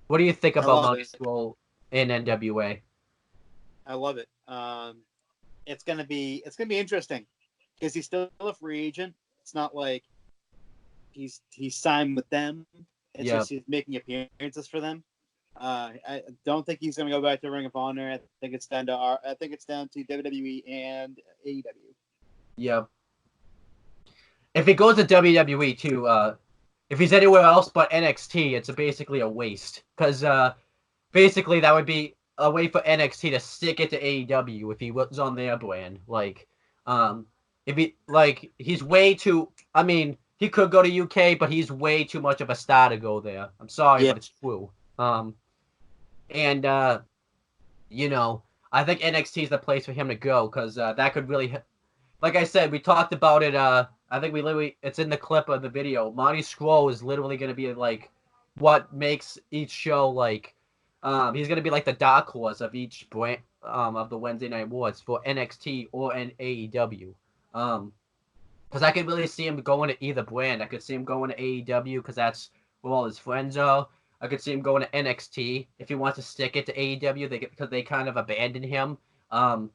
Speaker 1: What do you think
Speaker 2: I
Speaker 1: about
Speaker 2: love
Speaker 1: Marty
Speaker 2: it.
Speaker 1: Squall in NWA?
Speaker 2: I love it. It's gonna be interesting because he's still a free agent. It's not like he's signed with them. It's
Speaker 1: Yeah.
Speaker 2: just he's making appearances for them. I don't think he's gonna go back to Ring of Honor. I think it's down to WWE and AEW.
Speaker 1: Yeah. If he goes to WWE too, if he's anywhere else but NXT, it's basically a waste. Because basically that would be a way for NXT to stick it to AEW if he was on their brand. Like, if he's way too. I mean, he could go to UK, but he's way too much of a star to go there. I'm sorry,
Speaker 2: Yeah.
Speaker 1: but it's true. And I think NXT is the place for him to go because that could really. Like I said, we talked about it. I think it's in the clip of the video. Marty Squall is literally going to be like what makes each show like. He's going to be like the dark horse of each brand of the Wednesday Night Wars for NXT or an AEW. Because I could really see him going to either brand. I could see him going to AEW because that's where all his friends are. I could see him going to NXT if he wants to stick it to AEW. Because they kind of abandoned him. And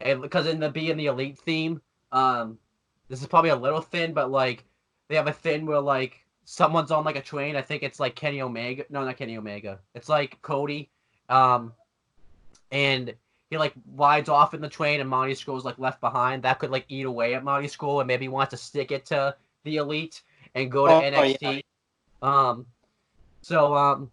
Speaker 1: because in the Elite theme, this is probably a little thin, but like they have a thing where like someone's on like a train. I think it's like Kenny Omega. No, not Kenny Omega. It's like Cody, and he like rides off in the train, and Marty Scurll's like left behind. That could like eat away at Marty Scurll, and maybe he wants to stick it to the Elite and go to NXT.
Speaker 2: Yeah.
Speaker 1: So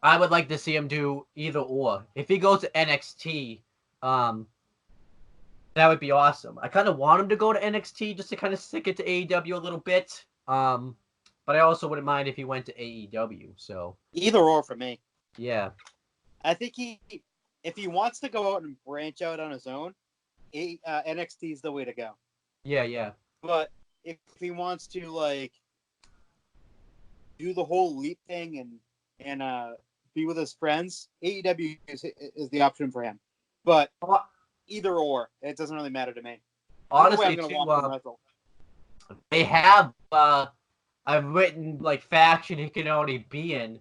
Speaker 1: I would like to see him do either or. If he goes to NXT, that would be awesome. I kind of want him to go to NXT just to kind of stick it to AEW a little bit. But I also wouldn't mind if he went to AEW. So
Speaker 2: Either or for me.
Speaker 1: yeah,
Speaker 2: I think if he wants to go out and branch out on his own, NXT is the way to go.
Speaker 1: yeah.
Speaker 2: But if he wants to like do the whole leap thing and be with his friends, AEW is the option for him. But either or, it doesn't really matter to me.
Speaker 1: Honestly,
Speaker 2: I'm gonna watch him wrestle.
Speaker 1: they have I've written like faction he can only be in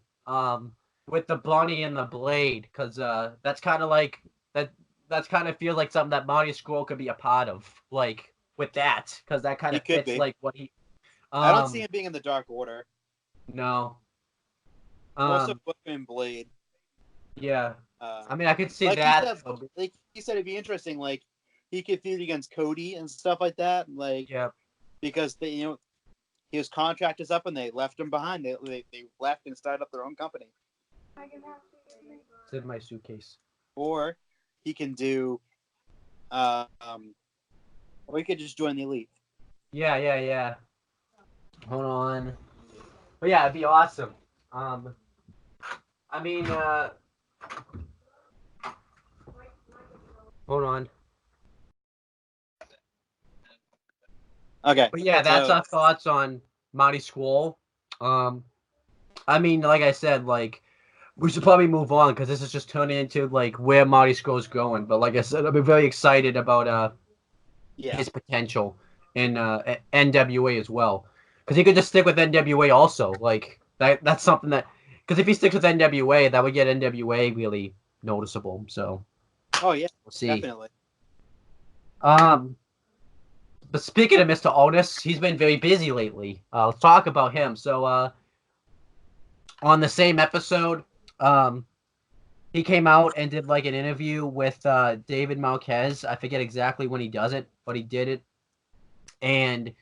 Speaker 1: with the Bunny and the Blade because that's kind of like that's kind of feels like something that Marty Scurll could be a part of, like with that because that kind of
Speaker 2: He could
Speaker 1: fits
Speaker 2: be.
Speaker 1: like what he.
Speaker 2: I don't see him being in the Dark Order.
Speaker 1: No.
Speaker 2: Also, Bookman Blade.
Speaker 1: Yeah.
Speaker 2: I
Speaker 1: I mean, I could see
Speaker 2: like
Speaker 1: that.
Speaker 2: he said, it'd be interesting. Like he could feud against Cody and stuff like that. Like
Speaker 1: Yeah.
Speaker 2: because his contract is up and they left him behind. They left and started up their own company.
Speaker 1: It's in my suitcase.
Speaker 2: Or he can do, or he could just join the Elite.
Speaker 1: Yeah. Hold on. But yeah, it'd be awesome. I mean, hold on.
Speaker 2: Okay.
Speaker 1: But yeah, that's our thoughts on Marty Squall. I mean, like I said, like we should probably move on because this is just turning into like where Marty Squall's going. But like I said, I'm very excited about his potential NWA as well, because he could just stick with NWA also. Like that's something that, because if he sticks with NWA, that would get NWA really noticeable. So
Speaker 2: Oh yeah,
Speaker 1: we'll see.
Speaker 2: definitely.
Speaker 1: But speaking of Mr. Otis, he's been very busy lately. Let's talk about him. So on the same episode, he came out and did like an interview with David Marquez. I forget exactly when he does it, but he did it. And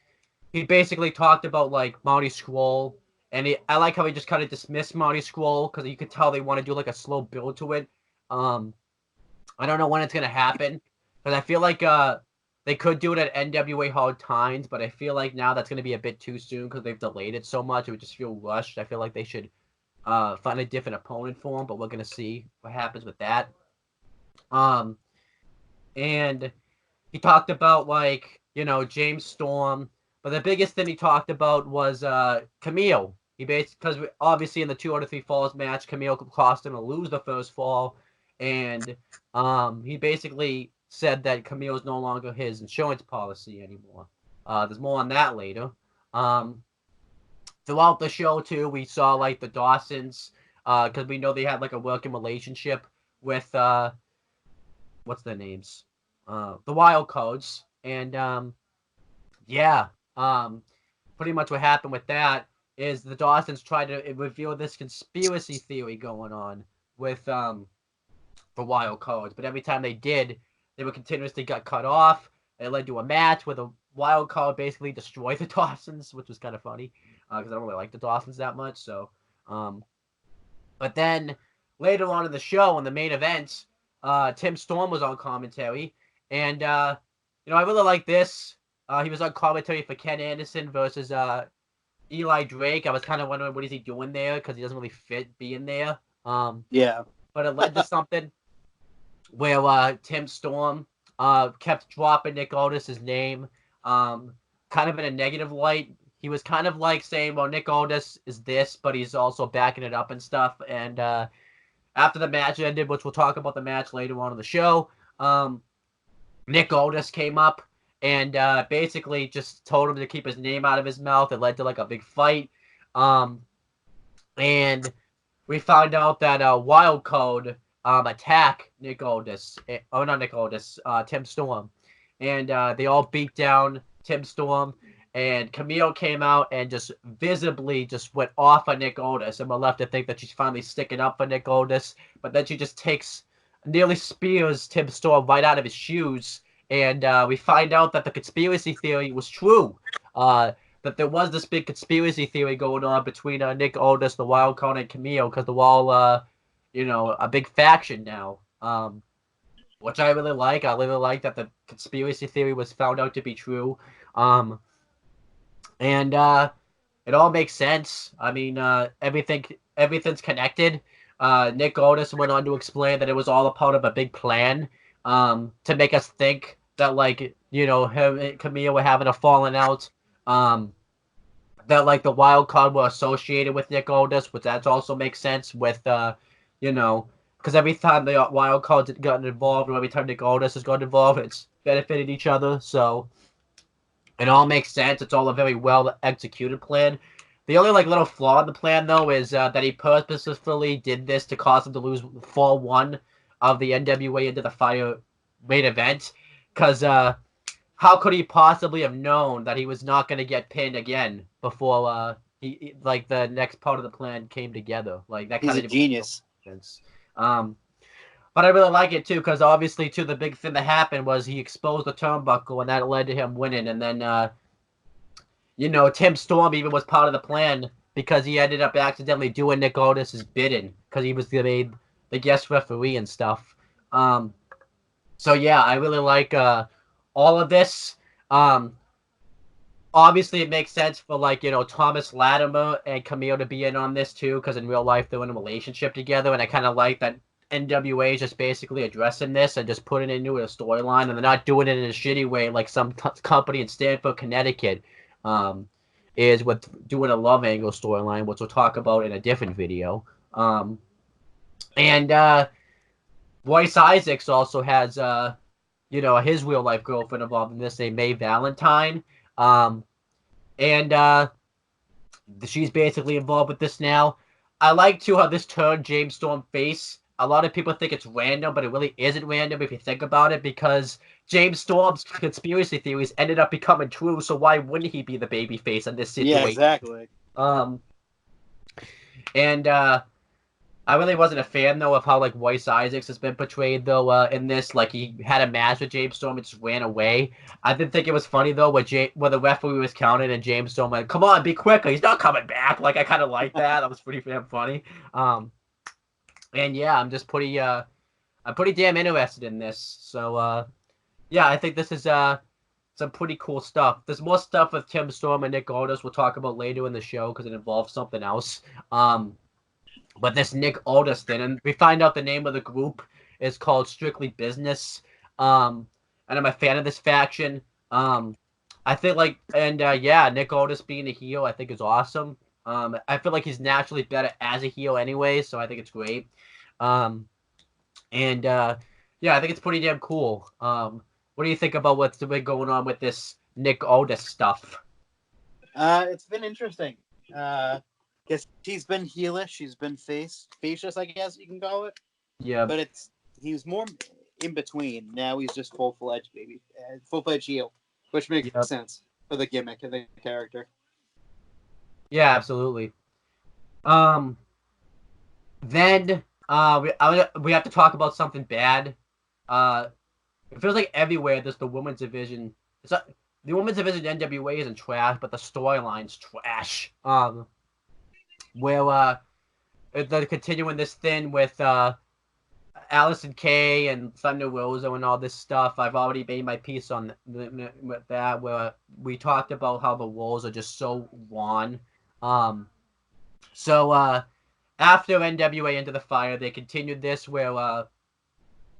Speaker 1: he basically talked about like Marty Squall. And I like how he just kind of dismissed Marty Squall, because you could tell they want to do like a slow build to it. I don't know when it's going to happen, because I feel like they could do it at NWA Hard Times, but I feel like now that's going to be a bit too soon because they've delayed it so much. It would just feel rushed. I feel like they should find a different opponent for him, but we're going to see what happens with that. And he talked about, like, James Storm, but the biggest thing he talked about was Camille. He because obviously in the 2 out of 3 falls match, Camille cost him to lose the first fall, and he basically said that Camille is no longer his insurance policy anymore. There's more on that later. Throughout the show too, we saw like the Dawsons, because we know they had like a working relationship with what's their names, the Wild Cards, and pretty much what happened with that is the Dawsons tried to reveal this conspiracy theory going on with the Wild Cards, but every time they did, they were continuously got cut off. It led to a match where the Wild Card basically destroyed the Dawsons, which was kind of funny, because I don't really like the Dawsons that much. So, but then later on in the show, in the main event, Tim Storm was on commentary, and I really like this. He was on commentary for Ken Anderson versus Eli Drake. I was kind of wondering what is he doing there, because he doesn't really fit being there.
Speaker 2: Yeah.
Speaker 1: But it led to something where Tim Storm kept dropping Nick Aldis' name, kind of in a negative light. He was kind of like saying, well, Nick Aldis is this, but he's also backing it up and stuff. And after the match ended, which we'll talk about the match later on in the show, Nick Aldis came up and basically just told him to keep his name out of his mouth. It led to like a big fight. And we found out that Wild Card attack Nick Aldis, not Nick Aldis, Tim Storm, and they all beat down Tim Storm, and Camille came out and just visibly just went off on Nick Aldis, and we're left to think that she's finally sticking up for Nick Aldis, but then she just nearly spears Tim Storm right out of his shoes, and we find out that the conspiracy theory was true, that there was this big conspiracy theory going on between Nick Aldis, the Wild Card, and Camille, because they're all a big faction now, which I really like. I really like that the conspiracy theory was found out to be true, and it all makes sense. I mean, everything's connected. Nick Aldis went on to explain that it was all a part of a big plan, to make us think that, like, him and Camille were having a falling out, that like the Wild Card were associated with Nick Aldis, which that also makes sense with because every time the Wild Cards had gotten involved, or every time Nick Aldis has gotten involved, it's benefited each other. So it all makes sense. It's all a very well executed plan. The only like little flaw in the plan, though, is that he purposefully did this to cause him to lose fall 1 of the NWA Into the Fire main event. Because how could he possibly have known that he was not going to get pinned again before the next part of the plan came together? Like that.
Speaker 2: He's a genius.
Speaker 1: But I really like it too, because obviously too the big thing that happened was he exposed the turnbuckle, and that led to him winning. And then Tim Storm even was part of the plan, because he ended up accidentally doing Nick Aldis' bidding, because he was the guest referee and stuff. So yeah, I really like all of this. Obviously, it makes sense for Thomas Latimer and Camille to be in on this too, because in real life they're in a relationship together, and I kind of like that NWA is just basically addressing this and just putting it into a storyline, and they're not doing it in a shitty way like some company in Stamford, Connecticut, is with doing a love angle storyline, which we'll talk about in a different video. And Royce Isaacs also has his real life girlfriend involved in this, named May Valentine. And she's basically involved with this now. I like too how this turned James Storm face. A lot of people think it's random, but it really isn't random if you think about it, because James Storm's conspiracy theories ended up becoming true. So why wouldn't he be the baby face in this situation?
Speaker 2: Yeah, exactly.
Speaker 1: And I really wasn't a fan though of how like Weiss Isaacs has been portrayed though in this. Like he had a match with James Storm and just ran away. I did think it was funny though when the referee was counted and James Storm went, "Come on, be quicker! He's not coming back." Like I kind of like that. That was pretty damn funny. And yeah, I'm pretty damn interested in this. So yeah, I think this is some pretty cool stuff. There's more stuff with Tim Storm and Nick Aldis we'll talk about later in the show because it involves something else. But this Nick Aldis thing, and we find out the name of the group is called Strictly Business. And I'm a fan of this faction. I think yeah, Nick Aldis being a heel, I think is awesome. I feel like he's naturally better as a heel anyway, so I think it's great. Yeah, I think it's pretty damn cool. What do you think about what's been going on with this Nick Aldis stuff?
Speaker 2: It's been interesting. Guess she's been heelish, she's been facious, I guess you can call it.
Speaker 1: Yeah.
Speaker 2: But he was more in between. Now he's just full-fledged heel, which makes sense for the gimmick of the character.
Speaker 1: Yeah, absolutely. Then we have to talk about something bad. It feels like everywhere there's the women's division. The women's division in NWA isn't trash, but the storyline's trash. Where they're continuing this thing with Allison Kay and Thunder Rosa and all this stuff. I've already made my piece on with that, where we talked about how the roles are just so wrong. So after NWA Into the Fire, they continued this where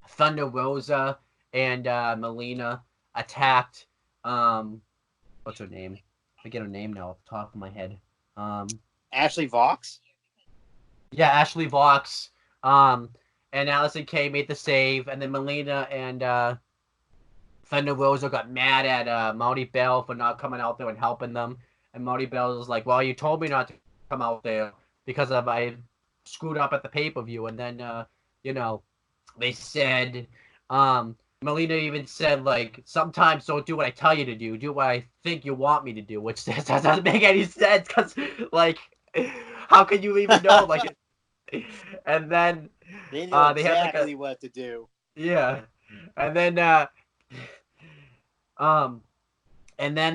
Speaker 1: Thunder Rosa and Melina attacked what's her name? I forget her name now off the top of my head.
Speaker 2: Ashley Vox?
Speaker 1: Yeah, Ashley Vox. And Allison Kay made the save, and then Melina and Thunder Rosa got mad at Marty Bell for not coming out there and helping them. And Marty Bell was like, "Well, you told me not to come out there because I screwed up at the pay-per-view." And then they said Melina even said, like, "Sometimes don't do what I tell you to do what I think you want me to do," which doesn't make any sense, because like, how can you even know? Like, and then
Speaker 2: they knew exactly
Speaker 1: had like
Speaker 2: what to do.
Speaker 1: Yeah, and then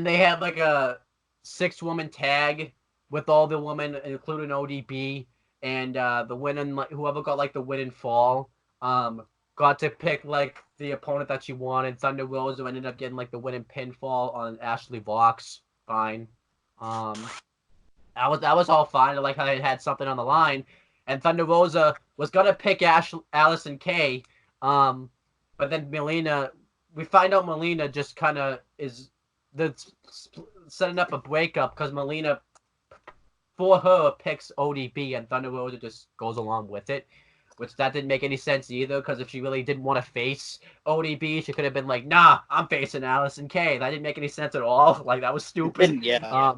Speaker 1: they had like a 6-woman tag with all the women, including ODB, and the winning, whoever got like the win and fall, got to pick like the opponent that she wanted. Thunder Rosa ended up getting like the winning pinfall on Ashley Vox. Fine. That was all fine. I like how it had something on the line. And Thunder Rosa was gonna pick Allison Kay, but then Melina, we find out Melina just kind of is setting up a breakup because Melina, for her, picks ODB and Thunder Rosa just goes along with it, which that didn't make any sense either, because if she really didn't want to face ODB, she could have been like, "Nah, I'm facing Allison Kay." That didn't make any sense at all. Like, that was stupid.
Speaker 2: Yeah.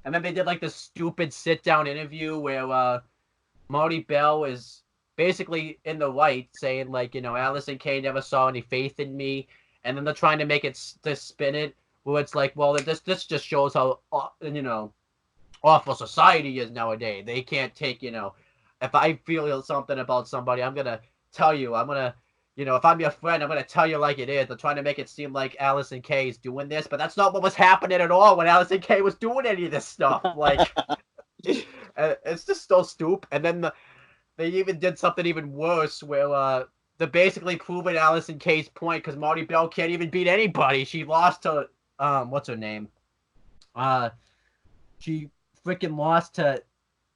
Speaker 1: And then they did like this stupid sit-down interview where Marty Bell is basically in the right, saying like, Allison Kay never saw any faith in me, and then they're trying to make it to spin it where it's like, well, this just shows how awful society is nowadays. They can't take, if I feel something about somebody, I'm gonna tell you. I'm gonna, if I'm your friend, I'm gonna tell you like it is. They're trying to make it seem like Allison Kay is doing this, but that's not what was happening at all when Allison Kay was doing any of this stuff. Like, it's just so stupid. And then they even did something even worse where they're basically proving Allison Kay's point, because Marty Bell can't even beat anybody. She lost to what's her name? She freaking lost to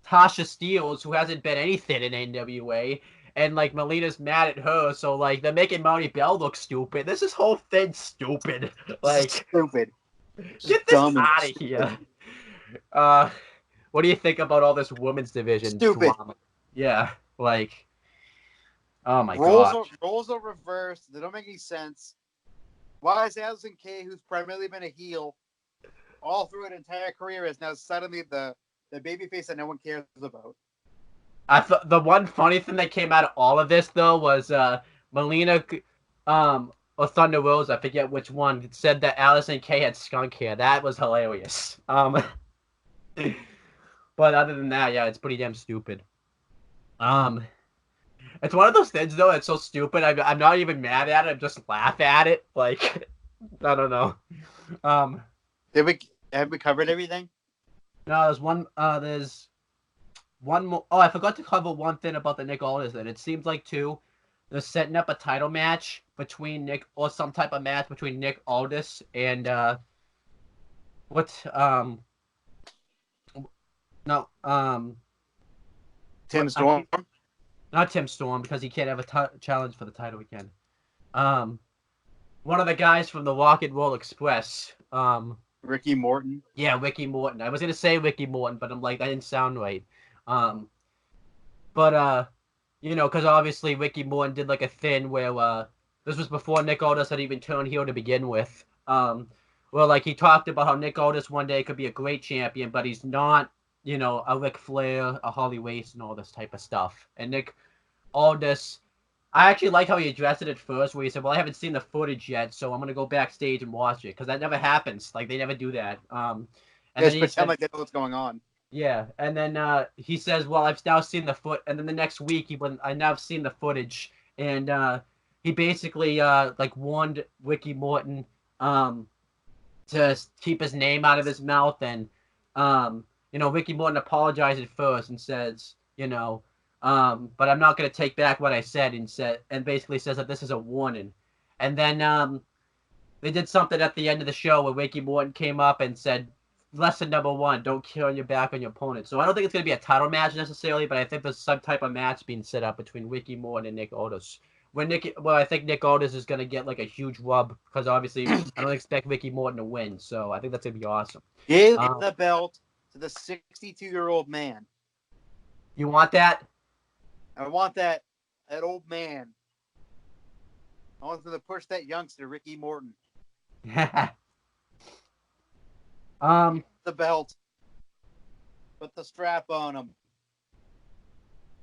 Speaker 1: Tasha Steele, who hasn't been anything in NWA, and like Melina's mad at her, so like they're making Marty Bell look stupid. This whole thing's stupid. Like,
Speaker 2: stupid.
Speaker 1: Get this out of here. What do you think about all this women's division
Speaker 2: stupid
Speaker 1: drama? Yeah, like, oh my god.
Speaker 2: Roles are reversed. They don't make any sense. Why is Allison Kay, who's primarily been a heel, all through an entire career is now suddenly the babyface that no one cares about.
Speaker 1: I thought the one funny thing that came out of all of this though was Melina, or Thunder Rose, I forget which one, said that Allison Kay had skunk hair. That was hilarious. But other than that, yeah, it's pretty damn stupid. It's one of those things though. It's so stupid. I'm not even mad at it. I'm just laugh at it. Like, I don't know.
Speaker 2: Have we covered everything?
Speaker 1: No, there's one. There's one more. Oh, I forgot to cover one thing about the Nick Aldis. Then it seems like they're setting up a title match between Nick, or some type of match between Nick Aldis and no
Speaker 2: Tim Storm.
Speaker 1: Not Tim Storm, because he can't have a challenge for the title again. One of the guys from the Rock and Roll Express.
Speaker 2: Ricky Morton.
Speaker 1: Yeah, Ricky Morton. I was gonna say Ricky Morton, but I'm like, that didn't sound right. But because obviously Ricky Morton did like a thing where this was before Nick Aldis had even turned heel to begin with. Well, like he talked about how Nick Aldis one day could be a great champion, but he's not, a Ric Flair, a Harley Race, and all this type of stuff. And Nick Aldis, I actually like how he addressed it at first, where he said, "Well, I haven't seen the footage yet, so I'm gonna go backstage and watch it," because that never happens. Like they never do that. And
Speaker 2: just pretend like they know what's going on.
Speaker 1: Yeah, and then he says, "Well, I've now seen the foot," and then the next week I now have seen the footage, and he basically like warned Ricky Morton to keep his name out of his mouth, and Ricky Morton apologized at first and says, but I'm not going to take back what I said, and basically says that this is a warning. And then they did something at the end of the show where Ricky Morton came up and said, lesson number 1, don't turn your back on your opponent. So I don't think it's going to be a title match necessarily, but I think there's some type of match being set up between Ricky Morton and Nick Aldis. I think Nick Aldis is going to get like a huge rub, because obviously I don't expect Ricky Morton to win. So I think that's going to be awesome.
Speaker 2: Give the belt to the 62-year-old man.
Speaker 1: You want that?
Speaker 2: I want that old man. I want them to push that youngster, Ricky Morton. The belt. Put the strap on him.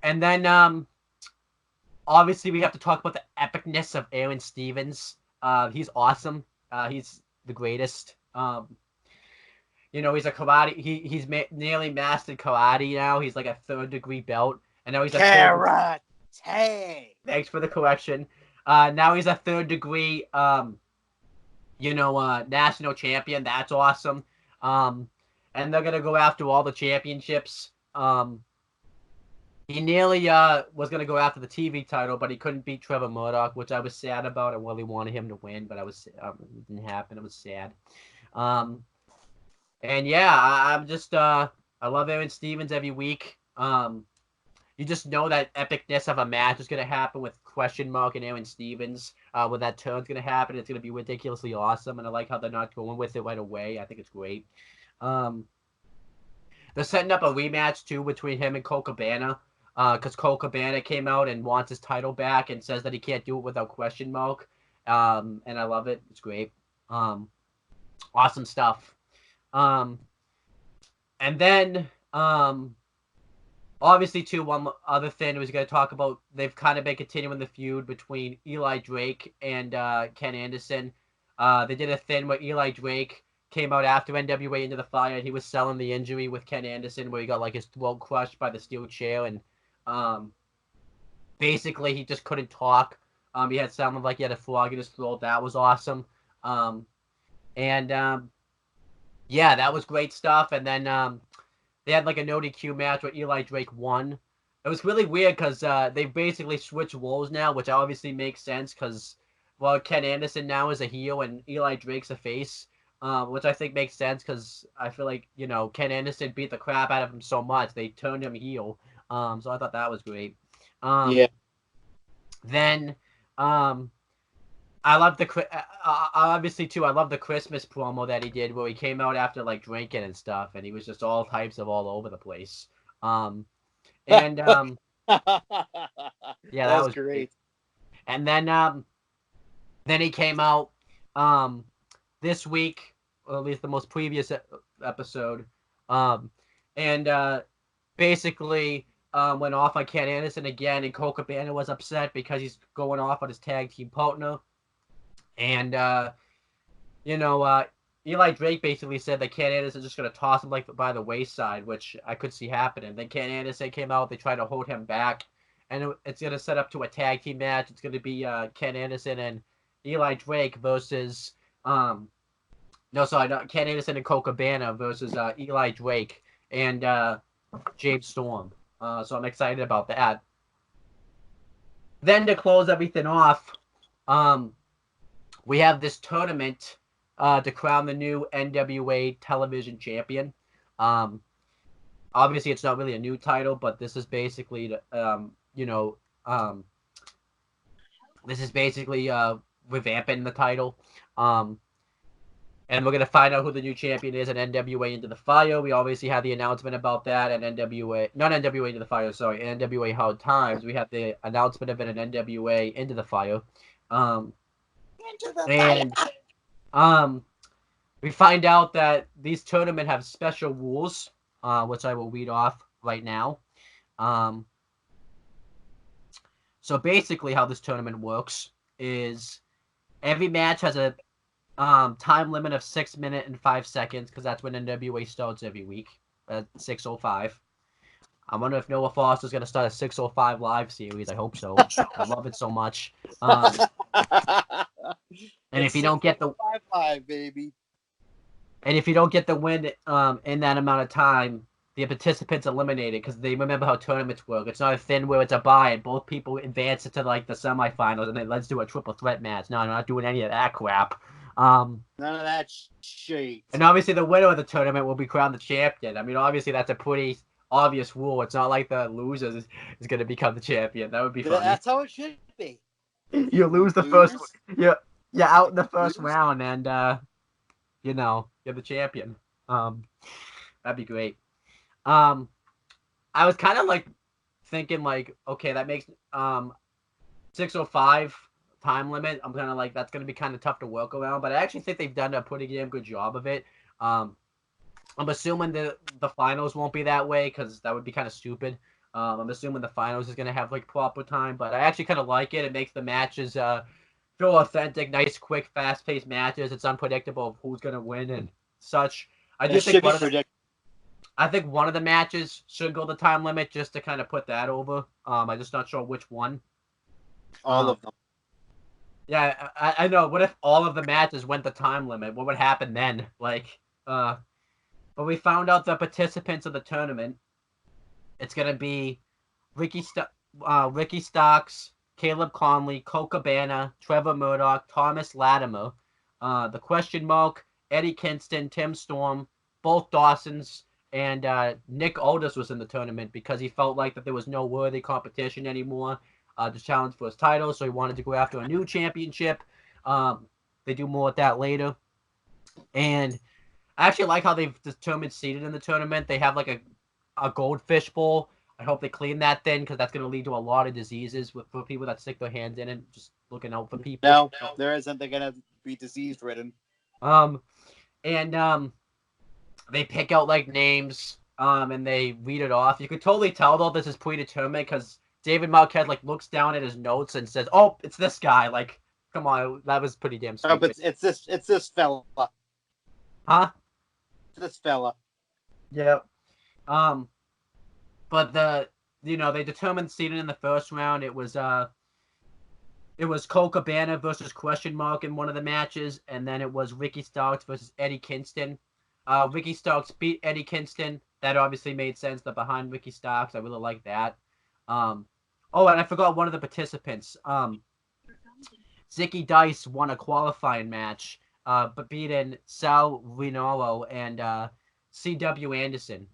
Speaker 1: And then, obviously, we have to talk about the epicness of Aaron Stevens. He's awesome. He's the greatest. He's a karate. He's nearly mastered karate now. He's like a 3rd-degree belt. And now he's a
Speaker 2: karate.
Speaker 1: Thanks for the correction. Now he's a 3rd-degree, national champion. That's awesome. And they're gonna go after all the championships. He nearly was gonna go after the TV title, but he couldn't beat Trevor Murdoch, which I was sad about. I really wanted him to win, but it didn't happen. It was sad. And yeah, I'm just I love Aaron Stevens every week. You just know that epicness of a match is going to happen with Question Mark and Aaron Stevens. When that turn's going to happen, it's going to be ridiculously awesome, and I like how they're not going with it right away. I think it's great. They're setting up a rematch, too, between him and Cole Cabana, because Cole Cabana came out and wants his title back and says that he can't do it without Question Mark, and I love it. It's great. Awesome stuff. And then... obviously, too, one other thing was going to talk about, they've kind of been continuing the feud between Eli Drake and Ken Anderson. They did a thing where Eli Drake came out after NWA Into the Fire, and he was selling the injury with Ken Anderson, where he got like his throat crushed by the steel chair, and basically he just couldn't talk. He had sounded like he had a frog in his throat. That was awesome. Yeah, that was great stuff. And then they had like a no DQ match where Eli Drake won. It was really weird because they basically switched roles now, which obviously makes sense because, well, Ken Anderson now is a heel and Eli Drake's a face, which I think makes sense because I feel like, Ken Anderson beat the crap out of him so much. They turned him heel. So I thought that was great.
Speaker 2: Yeah.
Speaker 1: Then I love obviously too. I love the Christmas promo that he did where he came out after like drinking and stuff, and he was just all types of all over the place. Yeah, that was great. And then he came out this week or at least the most previous episode. And basically went off on Ken Anderson again, and Cole Cabana was upset because he's going off on his tag team partner. And, Eli Drake basically said that Ken Anderson is just going to toss him like by the wayside, which I could see happening. Then Ken Anderson came out. They tried to hold him back. And it's going to set up to a tag team match. It's going to be Ken Anderson and Eli Drake versus Ken Anderson and Cole Cabana versus Eli Drake and James Storm. So I'm excited about that. Then to close everything off, we have this tournament to crown the new NWA Television Champion. Obviously, it's not really a new title, but this is basically, this is basically revamping the title. And we're going to find out who the new champion is at NWA Into the Fire. We obviously had the announcement about that at NWA Into the Fire, NWA Hard Times. We have the announcement of it at NWA Into the Fire. We find out that these tournaments have special rules, which I will read off right now. So basically how this tournament works is every match has a time limit of 6 minutes and 5 seconds, because that's when NWA starts every week at 6:05. I wonder if Noah Foster's going to start a 6:05 live series. I hope so. I love it so much. And if you don't get the
Speaker 2: live, baby.
Speaker 1: And if you don't get the win in that amount of time, the participants eliminated, because they remember how tournaments work. It's not a thing where it's a bye and both people advance into like the semifinals and then let's do a triple threat match. No, I'm not doing any of that crap.
Speaker 2: None of that shit.
Speaker 1: And obviously the winner of the tournament will be crowned the champion. I mean, obviously that's a pretty obvious rule. It's not like the loser is going to become the champion. That would be funny.
Speaker 2: That's how it should be.
Speaker 1: You lose the first. You're out in the first round, and you're the champion. That'd be great. I was kind of like thinking like, okay, that makes 6:05 time limit. I'm kind of like, that's going to be kind of tough to work around, but I actually think they've done a pretty damn good job of it. I'm assuming the finals won't be that way, because that would be kind of stupid. I'm assuming the finals is going to have like proper time, but I actually kind of like it. It makes the matches feel authentic, nice, quick, fast-paced matches. It's unpredictable of who's going to win and such. I think one of the matches should go the time limit, just to kind of put that over. I'm just not sure which one.
Speaker 2: All of them.
Speaker 1: Yeah, I know. What if all of the matches went the time limit? What would happen then? But we found out the participants of the tournament. It's gonna be Ricky Starks, Caleb Conley, Cole Cabana, Trevor Murdoch, Thomas Latimer, the Question Mark, Eddie Kingston, Tim Storm, both Dawsons, and Nick Aldous was in the tournament because he felt like that there was no worthy competition anymore to challenge for his title, so he wanted to go after a new championship. They do more with that later. And I actually like how they've determined seeded in the tournament. They have like a goldfish bowl. I hope they clean that thing, because that's going to lead to a lot of diseases for people that stick their hands in it, just looking out for people.
Speaker 2: No, there isn't. They're going to be disease-ridden.
Speaker 1: They pick out like names, and they read it off. You could totally tell though this is predetermined, because David Marquez like looks down at his notes and says, "Oh, it's this guy." Like, come on, that was pretty damn stupid.
Speaker 2: Oh, but it's this fella.
Speaker 1: Huh?
Speaker 2: It's this fella.
Speaker 1: Yeah. But they determined seeding in the first round. It was Cole Cabana versus Question Mark in one of the matches, and then it was Ricky Starks versus Eddie Kingston. Ricky Starks beat Eddie Kingston. That obviously made sense. They're behind Ricky Starks. I really like that. And I forgot one of the participants. Zicky Dice won a qualifying match, but beating Sal Rinauro and C.W. Anderson.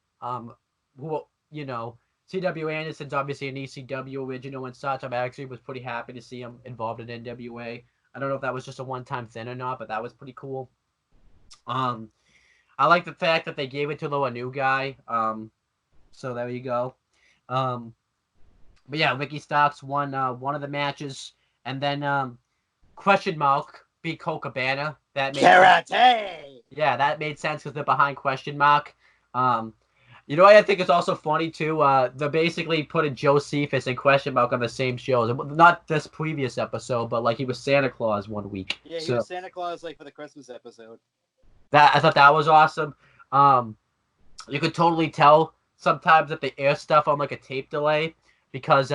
Speaker 1: C.W. Anderson's obviously an ECW original and such. I actually was pretty happy to see him involved in NWA. I don't know if that was just a one-time thing or not, but that was pretty cool. I like the fact that they gave it to a new guy. So there you go. But yeah, Ricky Starks won one of the matches, and then Question Mark beat Cole Cabana. That made
Speaker 2: Karate.
Speaker 1: Yeah, that made sense because they're behind question mark. You know what I think is also funny too? They're basically putting Joe Cephas and question mark on the same shows. Not this previous episode, but like he was Santa Claus one week.
Speaker 2: Yeah, he
Speaker 1: So
Speaker 2: was Santa Claus like for the Christmas episode.
Speaker 1: that I thought that was awesome. You could totally tell sometimes that they air stuff on like a tape delay because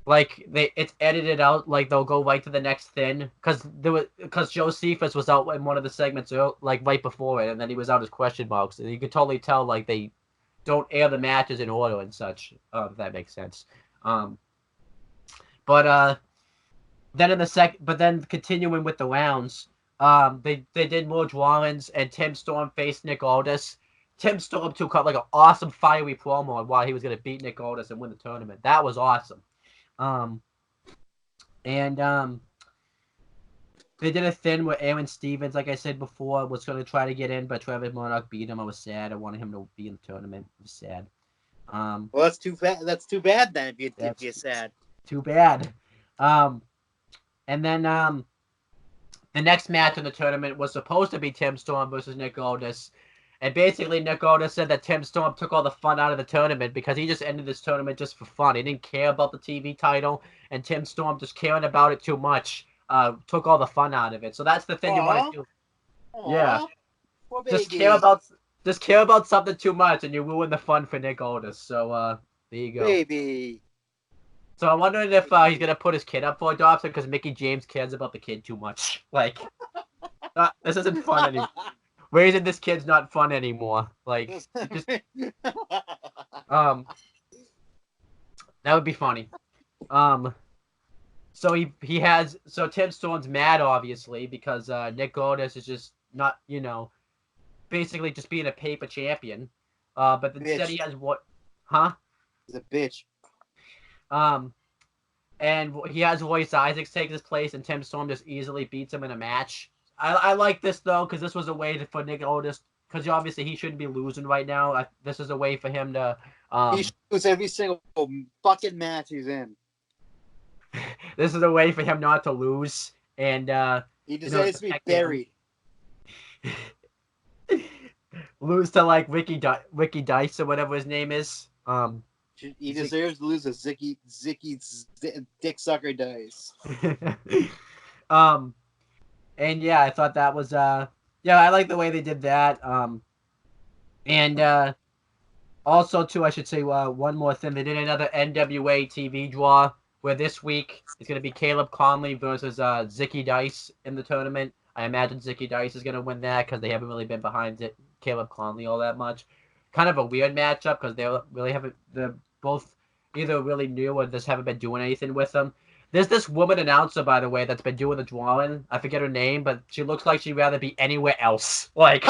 Speaker 1: like it's edited out, like they'll go right to the next thing because Joe Cephas was out in one of the segments like right before it, and then he was out as question marks, and you could totally tell like they don't air the matches in order and such. If that makes sense. But then but then continuing with the rounds, they did more drawings, and Tim Storm faced Nick Aldis. Tim Storm too cut like an awesome fiery promo on why he was gonna beat Nick Aldis and win the tournament. That was awesome. And they did a thing where Aaron Stevens, like I said before, was going to try to get in, but Trevor Murdoch beat him. I was sad. I wanted him to be in the tournament. I was sad.
Speaker 2: Well, that's too bad. That's too bad then. If you're sad.
Speaker 1: Too bad. And then the next match in the tournament was supposed to be Tim Storm versus Nick Aldis. And basically, Nick Aldis said that Tim Storm took all the fun out of the tournament because he just ended this tournament just for fun. He didn't care about the TV title, and Tim Storm just caring about it too much took all the fun out of it. So that's the thing you want to do.
Speaker 2: Aww.
Speaker 1: Yeah,
Speaker 2: Poor
Speaker 1: just
Speaker 2: baby.
Speaker 1: care about something too much, and you ruin the fun for Nick Aldis. So there you go.
Speaker 2: Baby.
Speaker 1: So I'm wondering if he's gonna put his kid up for adoption because Mickey James cares about the kid too much. Like, this isn't fun anymore. Raising this kid's not fun anymore. Like, just, that would be funny. So so Tim Storm's mad obviously because Nick Aldis is just not, basically just being a paper champion. But instead he has what? Huh?
Speaker 2: He's a bitch.
Speaker 1: And he has Royce Isaacs take his place, and Tim Storm just easily beats him in a match. I like this though because this was a way for Nick Aldis, because obviously he shouldn't be losing right now. This is a way for him to.
Speaker 2: He should lose every single fucking match he's in.
Speaker 1: This is a way for him not to lose, and
Speaker 2: he deserves to be buried.
Speaker 1: Lose to like Ricky Dice or whatever his name is.
Speaker 2: He deserves to lose to Zicky Dick Sucker Dice.
Speaker 1: And yeah, I thought that was I like the way they did that. And also too, I should say one more thing. They did another NWA TV draw where this week it's gonna be Caleb Conley versus Zicky Dice in the tournament. I imagine Zicky Dice is gonna win that because they haven't really been behind Caleb Conley all that much. Kind of a weird matchup because they're both either really new or just haven't been doing anything with them. There's this woman announcer, by the way, that's been doing the drawing. I forget her name, but she looks like she'd rather be anywhere else. Like,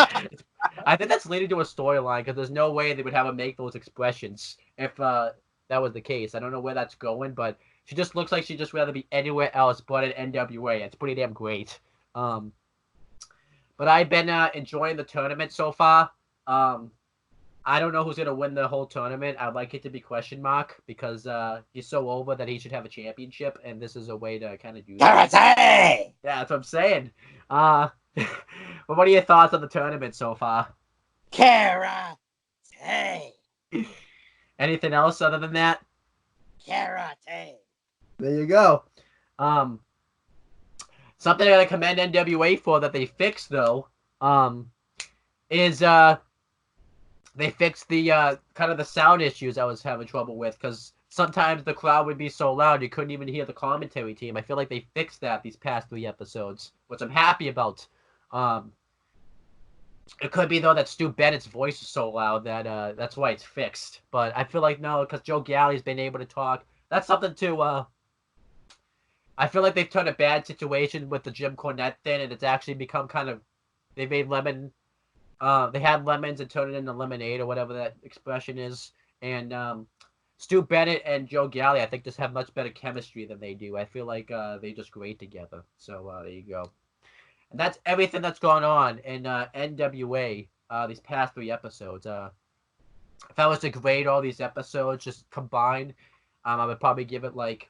Speaker 1: I think that's leading to a storyline because there's no way they would have her make those expressions if that was the case. I don't know where that's going, but she just looks like she'd just rather be anywhere else but at NWA. It's pretty damn great. But I've been enjoying the tournament so far. I don't know who's going to win the whole tournament. I'd like it to be question mark because he's so over that he should have a championship, and this is a way to kind of do that.
Speaker 2: Karate!
Speaker 1: Yeah, that's what I'm saying. But what are your thoughts on the tournament so far?
Speaker 2: Karate!
Speaker 1: Anything else other than that?
Speaker 2: Karate!
Speaker 1: There you go. Something I got to commend NWA for that they fixed, though, is... they fixed the kind of the sound issues I was having trouble with because sometimes the crowd would be so loud you couldn't even hear the commentary team. I feel like they fixed that these past 3 episodes, which I'm happy about. It could be though that Stu Bennett's voice is so loud that that's why it's fixed. But I feel like no, because Joe Galli's been able to talk. That's something to. I feel like they've turned a bad situation with the Jim Cornette thing, and it's actually become kind of. They made lemon. They had lemons and turned it into lemonade or whatever that expression is. And Stu Bennett and Joe Galli, I think, just have much better chemistry than they do. I feel like they just great together. So there you go. And that's everything that's gone on in NWA these past 3 episodes. If I was to grade all these episodes just combined, I would probably give it like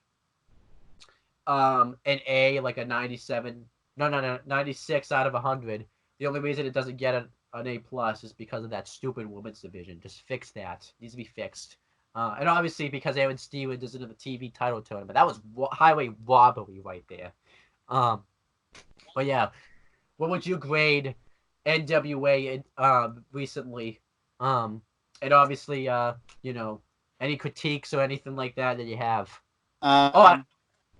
Speaker 1: an A, like a 97. No, 96 out of 100. The only reason it doesn't get an A plus is because of that stupid women's division. Just fix that. It needs to be fixed. And obviously because Aaron Stevens is into the TV title tournament. That was highway robbery right there. But yeah, what would you grade NWA recently? And obviously, any critiques or anything like that you have?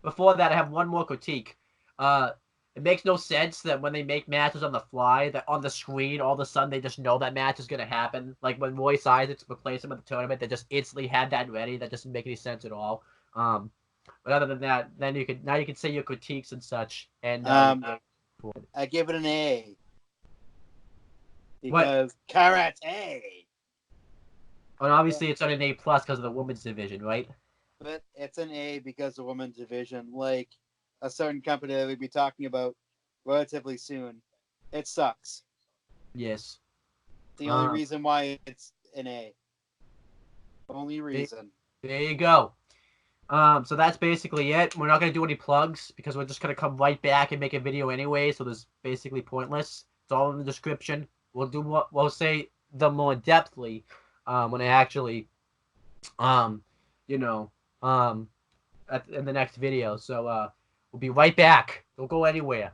Speaker 1: Before that, I have one more critique. It makes no sense that when they make matches on the fly, that on the screen, all of a sudden they just know that match is gonna happen. Like when Royce Isaacs replaced him at the tournament, they just instantly had that ready. That doesn't make any sense at all. But other than that, then you can say your critiques and such. And
Speaker 2: I give it an A because karate.
Speaker 1: And obviously, it's on an A plus because of the women's division, right?
Speaker 2: But it's an A because the women's division, like a certain company that we'll be talking about relatively soon, it sucks.
Speaker 1: Yes.
Speaker 2: The only reason why it's an A. Only reason.
Speaker 1: There you go. So that's basically it. We're not going to do any plugs because we're just going to come right back and make a video anyway, so there's basically pointless. It's all in the description. We'll say them more depthly when I actually in the next video. So we'll be right back. Don't go anywhere.